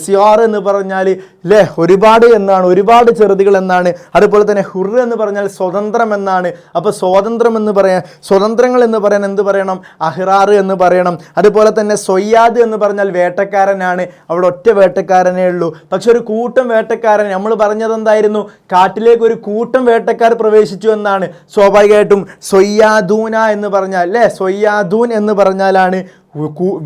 സിയാർ എന്ന് പറഞ്ഞാൽ അല്ലേ ഒരുപാട് എന്നാണ്, ഒരുപാട് ചെറുതുകൾ എന്നാണ്. അതുപോലെ തന്നെ ഹുർ എന്ന് പറഞ്ഞാൽ സ്വതന്ത്രം എന്നാണ്. അപ്പോൾ സ്വാതന്ത്ര്യം എന്ന് പറയാൻ, സ്വതന്ത്രങ്ങൾ എന്ന് പറയാൻ എന്ത് പറയണം, അഹ്റാർ എന്ന് പറയണം. അതുപോലെ തന്നെ സൊയ്യാദ് എന്ന് പറഞ്ഞാൽ വേട്ടക്കാരനാണ്, അവിടെ ഒറ്റ വേട്ടക്കാരനേ ഉള്ളൂ. പക്ഷെ ഒരു കൂട്ടം വേട്ടക്കാരൻ, നമ്മൾ പറഞ്ഞത് എന്തായിരുന്നു, കാട്ടിലേക്ക് ഒരു കൂട്ടം വേട്ടക്കാർ പ്രവേശിച്ചു എന്നാണ്. സ്വാഭാവികമായിട്ടും സൊയ്യാദൂന എന്ന് പറഞ്ഞാൽ അല്ലേ, സൊയ്യാദൂൻ എന്ന് പറഞ്ഞാലാണ്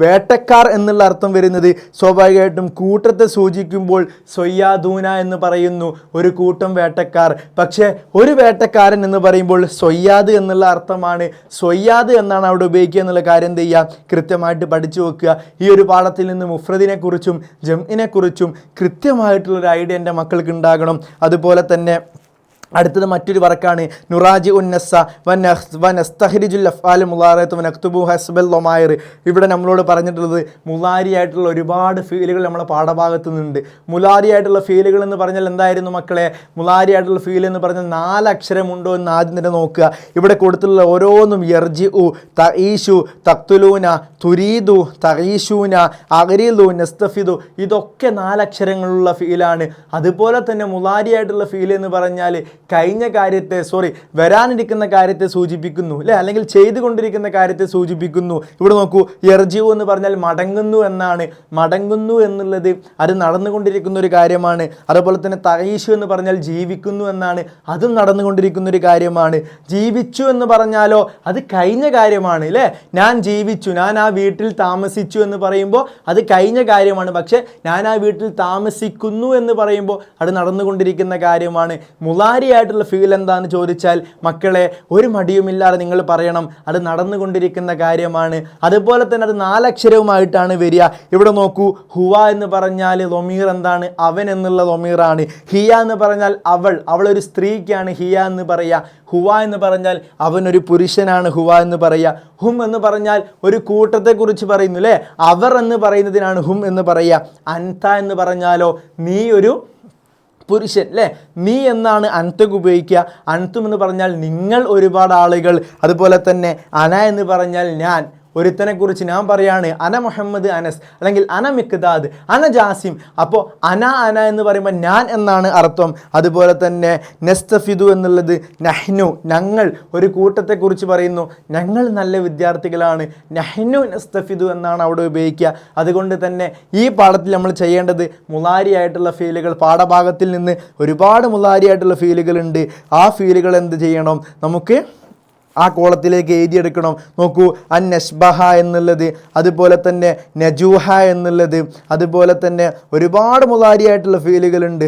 വേട്ടക്കാർ എന്നുള്ള അർത്ഥം വരുന്നത്. സ്വാഭാവികമായിട്ടും കൂട്ടത്തെ സൂചിക്കുമ്പോൾ സൊയ്യാദൂന എന്ന് പറയുന്നു, ഒരു കൂട്ടം വേട്ടക്കാർ. പക്ഷേ ഒരു വേട്ടക്കാരൻ എന്ന് പറയുമ്പോൾ സൊയ്യാദ് എന്നുള്ള അർത്ഥമാണ്. സൊയ്യാദ് എന്നാണ് അവിടെ ഉപയോഗിക്കുക എന്നുള്ള കാര്യം എന്ത് ചെയ്യുക, കൃത്യമായിട്ട് പഠിച്ചു വെക്കുക. ഈ ഒരു പാഠത്തിൽ നിന്ന് മുഫ്രദിനെ കുറിച്ചും ജംഇനെ കുറിച്ചും കൃത്യമായിട്ടുള്ളൊരു ഐഡിയ എൻ്റെ മക്കൾക്ക് ഉണ്ടാകണം. അതുപോലെ തന്നെ അടുത്തത് മറ്റൊരു വർക്കാണ് നുറാജി ഉന്നസ വനസ്തഹ്രിജുൽ അഫ്ആൽ മുളാറത്ത് വനക്തുബു ഹസ്ബൽ ലൊമായർ. ഇവിടെ നമ്മളോട് പറഞ്ഞിട്ടുള്ളത് മുലാരി ആയിട്ടുള്ള ഒരുപാട് ഫീലുകൾ നമ്മളെ പാഠഭാഗത്ത് നിന്നുണ്ട്. മുലാരി ആയിട്ടുള്ള ഫീലുകൾ എന്ന് പറഞ്ഞാൽ എന്തായിരുന്നു മക്കളെ, മുലാരി ആയിട്ടുള്ള ഫീൽ എന്ന് പറഞ്ഞാൽ 4 അക്ഷരമുണ്ടോ എന്ന് ആദ്യം തന്നെ നോക്കുക. ഇവിടെ കൊടുത്തിട്ടുള്ള ഓരോന്നും യർജി ഉ, തഈഷു, തഖ്തുലൂന, തുരീദു, തഈഷൂന, അഗ്രിലു, നസ്തഫിദു, ഇതൊക്കെ 4 അക്ഷരങ്ങളുള്ള ഫീലാണ്. അതുപോലെ തന്നെ മുലാരി ആയിട്ടുള്ള ഫീൽ എന്ന് പറഞ്ഞാൽ കഴിഞ്ഞ കാര്യത്തെ വരാനിരിക്കുന്ന കാര്യത്തെ സൂചിപ്പിക്കുന്നു അല്ലേ, അല്ലെങ്കിൽ ചെയ്തുകൊണ്ടിരിക്കുന്ന കാര്യത്തെ സൂചിപ്പിക്കുന്നു. ഇവിടെ നോക്കൂ, യർജിഉ എന്ന് പറഞ്ഞാൽ മടങ്ങുന്നു എന്നാണ്. മടങ്ങുന്നു എന്നുള്ളത് അത് നടന്നുകൊണ്ടിരിക്കുന്ന ഒരു കാര്യമാണ്. അതുപോലെ തന്നെ തഈഷു എന്ന് പറഞ്ഞാൽ ജീവിക്കുന്നു എന്നാണ്, അതും നടന്നുകൊണ്ടിരിക്കുന്ന ഒരു കാര്യമാണ്. ജീവിച്ചു എന്ന് പറഞ്ഞാലോ അത് കഴിഞ്ഞ കാര്യമാണ് അല്ലേ. ഞാൻ ജീവിച്ചു, ഞാൻ ആ വീട്ടിൽ താമസിച്ചു എന്ന് പറയുമ്പോൾ അത് കഴിഞ്ഞ കാര്യമാണ്. പക്ഷെ ഞാൻ ആ വീട്ടിൽ താമസിക്കുന്നു എന്ന് പറയുമ്പോൾ അത് നടന്നുകൊണ്ടിരിക്കുന്ന കാര്യമാണ്. ആയിട്ടുള്ള ഫീൽ എന്താണെന്ന് ചോദിച്ചാൽ മക്കളെ ഒരു മടിയുമില്ലാതെ നിങ്ങൾ പറയണം, അത് നടന്നുകൊണ്ടിരിക്കുന്ന കാര്യമാണ്. അതുപോലെ തന്നെ അത് 4 അക്ഷരവുമായിട്ടാണ് വരിക. ഇവിടെ നോക്കൂ, ഹുവ എന്ന് പറഞ്ഞാൽ ലൊമീർ എന്താണ്, അവൻ എന്നുള്ള ലൊമീറാണ്. ഹിയ എന്ന് പറഞ്ഞാൽ അവളൊരു സ്ത്രീക്കാണ് ഹിയ എന്ന് പറയുക. ഹുവ എന്ന് പറഞ്ഞാൽ അവനൊരു പുരുഷനാണ് ഹുവ എന്ന് പറയുക. ഹും എന്ന് പറഞ്ഞാൽ ഒരു കൂട്ടത്തെക്കുറിച്ച് പറയുന്നു അല്ലേ, അവർ എന്ന് പറയുന്നതിനാണ് ഹും എന്ന് പറയുക. അൻത എന്ന് പറഞ്ഞാലോ നീ ഒരു പുരുഷൻ അല്ലേ, നീ എന്നാണ് അൻതക്ക് ഉപയോഗിക്കുക. അൻതും എന്ന് പറഞ്ഞാൽ നിങ്ങൾ, ഒരുപാട് ആളുകൾ. അതുപോലെ തന്നെ അന എന്ന് പറഞ്ഞാൽ ഞാൻ, ഒരുത്തനെ കുറിച്ച് ഞാൻ പറയാണ്, അന മുഹമ്മദ് അനസ്, അല്ലെങ്കിൽ അന മിക്ദാദ്, അന ജാസിം. അപ്പോൾ അന എന്ന് പറയുമ്പോൾ ഞാൻ എന്നാണ് അർത്ഥം. അതുപോലെ തന്നെ നസ്തഫിദു എന്നുള്ളത് നഹ്നു, ഞങ്ങൾ, ഒരു കൂട്ടത്തെക്കുറിച്ച് പറയുന്നു, ഞങ്ങൾ നല്ല വിദ്യാർത്ഥികളാണ്. നഹ്നു നസ്തഫിദു എന്നാണ് അവിടെ ഉപയോഗിക്കുക. അതുകൊണ്ട് തന്നെ ഈ പാഠത്തിൽ നമ്മൾ ചെയ്യേണ്ടത് മുലാരി ആയിട്ടുള്ള ഫീലുകൾ, പാഠഭാഗത്തിൽ നിന്ന് ഒരുപാട് മുലാരി ആയിട്ടുള്ള ഫീലുകൾ ഉണ്ട്. ആ ഫീലുകൾ എന്ത് ചെയ്യണം, നമുക്ക് ആ കോളത്തിലേക്ക് എഴുതിയെടുക്കണം. നോക്കൂ, അൻ നഷ്ബഹ എന്നുള്ളത്, അതുപോലെ തന്നെ നജൂഹ എന്നുള്ളത്, അതുപോലെ തന്നെ ഒരുപാട് മുലാരി ആയിട്ടുള്ള ഫീലുകളുണ്ട്.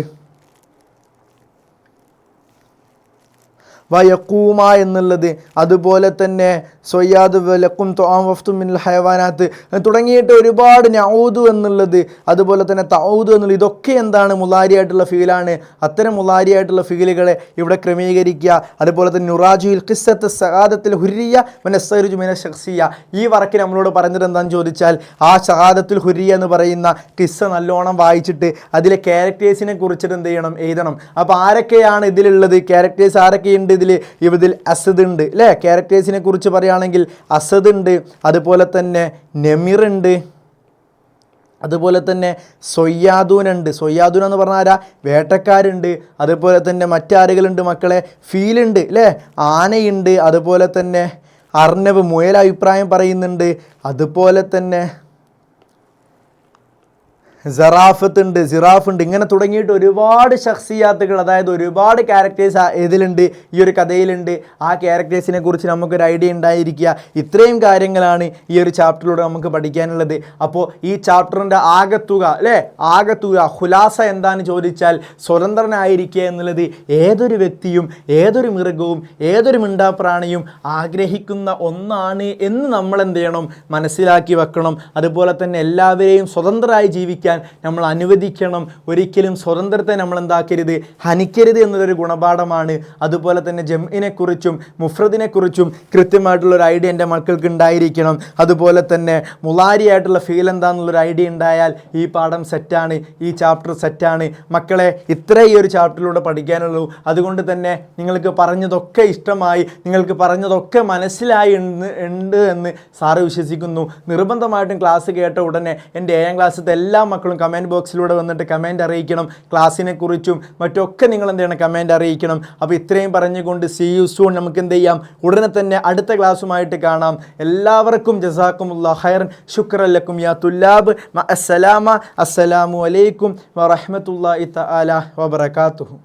വയക്കൂമ എന്നുള്ളത്, അതുപോലെ തന്നെ സൊയ്യാദ് ലക്കും ത്വആം വഫ്തും മിനൽ ഹയവാനാത്ത് തുടങ്ങിയിട്ട് ഒരുപാട് നഊദു എന്നുള്ളത്, അതുപോലെ തന്നെ തഊദു എന്നുള്ളത്, ഇതൊക്കെ എന്താണ് മുലാരിയായിട്ടുള്ള ഫീലാണ്. അത്തരം മുലാരിയായിട്ടുള്ള ഫീലുകളെ ഇവിടെ ക്രമീകരിക്കുക. അതുപോലെ തന്നെ നുറാജുൽ ഖിസ്സത്ത് സഹാദത്തിൽ ഹുരിയ വനസ്സറുജു മിന ശഖ്സിയ, ഈ വർക്ക് നമ്മളോട് പറഞ്ഞത് എന്താണെന്ന് ചോദിച്ചാൽ ആ ഷഹാദത്തുൽ ഹുരിയ എന്ന് പറയുന്ന കിസ്സ നല്ലോണം വായിച്ചിട്ട് അതിലെ ക്യാരക്ടേഴ്സിനെ കുറിച്ചിട്ട് എന്ത് ചെയ്യണം, എഴുതണം. അപ്പോൾ ആരൊക്കെയാണ് ഇതിലുള്ളത്, ക്യാരക്ടേഴ്സ് ആരൊക്കെയുണ്ട് ഇതിൽ അസദ് ഉണ്ട് അല്ലേ. ക്യാരക്ടേഴ്സിനെ കുറിച്ച് പറയുകയാണെങ്കിൽ അസദ് ഉണ്ട്, അതുപോലെ തന്നെ നെമിർ ഉണ്ട്, അതുപോലെ തന്നെ സൊയ്യാദൂനുണ്ട്. സൊയ്യാദൂൻ എന്ന് പറഞ്ഞാൽ ആരാ, വേട്ടക്കാരുണ്ട്. അതുപോലെ തന്നെ മറ്റാരുകളുണ്ട് മക്കളെ, ഫീലുണ്ട് അല്ലേ, ആനയുണ്ട്, അതുപോലെ തന്നെ അർണവ് മുയൽ അഭിപ്രായം പറയുന്നുണ്ട്, അതുപോലെ തന്നെ സറാഫത്ത് ഉണ്ട്, സിറാഫ് ഉണ്ട്. ഇങ്ങനെ തുടങ്ങിയിട്ട് ഒരുപാട് ശഖ്സിയാത്തുകൾ, അതായത് ഒരുപാട് ക്യാരക്ടേഴ്സ് ഇതിലുണ്ട്, ഈ ഒരു കഥയിലുണ്ട്. ആ ക്യാരക്ടേഴ്സിനെ കുറിച്ച് നമുക്കൊരു ഐഡിയ ഉണ്ടായിരിക്കുക. ഇത്രയും കാര്യങ്ങളാണ് ഈ ഒരു ചാപ്റ്ററിലൂടെ നമുക്ക് പഠിക്കാനുള്ളത്. അപ്പോൾ ഈ ചാപ്റ്ററിൻ്റെ ആകത്തുക അല്ലേ, ആകത്തുക ഖുലാസ എന്താണെന്ന് ചോദിച്ചാൽ സ്വതന്ത്രനായിരിക്കുക എന്നുള്ളത് ഏതൊരു വ്യക്തിയും ഏതൊരു മൃഗവും ഏതൊരു മിണ്ടാപ്രാണിയും ആഗ്രഹിക്കുന്ന ഒന്നാണ് എന്ന് നമ്മൾ എന്ത് ചെയ്യണം, മനസ്സിലാക്കി വെക്കണം. അതുപോലെ തന്നെ എല്ലാവരെയും സ്വതന്ത്രരായി ജീവിക്കാൻ നമ്മൾ അനുവദിക്കണം. ഒരിക്കലും സ്വതന്ത്രത്തെ നമ്മൾ എന്താക്കരുത്, ഹനിക്കരുത് എന്നതൊരു ഗുണപാഠമാണ്. അതുപോലെ തന്നെ ജംഇനെ കുറിച്ചും മുഫ്രദിനെ കുറിച്ചും കൃത്യമായിട്ടുള്ളൊരു ഐഡിയ എൻ്റെ മക്കൾക്ക് ഉണ്ടായിരിക്കണം. അതുപോലെ തന്നെ മുലാരിയായിട്ടുള്ള ഫീൽ എന്താണെന്നുള്ളൊരു ഐഡിയ ഉണ്ടായാൽ ഈ പാഠം സെറ്റാണ്, ഈ ചാപ്റ്റർ സെറ്റാണ്. മക്കളെ ഇത്രേ ഈ ഒരു ചാപ്റ്ററിലൂടെ പഠിക്കാനുള്ളൂ. അതുകൊണ്ട് തന്നെ നിങ്ങൾക്ക് പറഞ്ഞതൊക്കെ ഇഷ്ടമായി, നിങ്ങൾക്ക് പറഞ്ഞതൊക്കെ മനസ്സിലായി ഉണ്ട് എന്ന് സാറ് വിശ്വസിക്കുന്നു. നിർബന്ധമായിട്ടും ക്ലാസ് കേട്ട ഉടനെ എൻ്റെ 7ാം ക്ലാസ്സിലത്തെ എല്ലാ മക്കളും കമൻറ്റ് ബോക്സിലൂടെ വന്നിട്ട് കമൻറ്റ് അറിയിക്കണം. ക്ലാസ്സിനെ കുറിച്ചും മറ്റൊക്കെ നിങ്ങൾ എന്ത് ചെയ്യണം, കമൻറ്റ് അറിയിക്കണം. അപ്പോൾ ഇത്രയും പറഞ്ഞുകൊണ്ട് സീ യു സൂൺ. നമുക്ക് എന്ത് ചെയ്യാം, ഉടനെ തന്നെ അടുത്ത ക്ലാസ്സുമായിട്ട് കാണാം. എല്ലാവർക്കും ജസാക്കുമുല്ലാഹ് ഖൈറൻ. ശുക്രൻ ലക്കും യാ തുല്ലാബ്. അസ്സലാമു അലൈക്കും വറഹ്മത്തുള്ളാഹി തആല വബറകാതുഹു.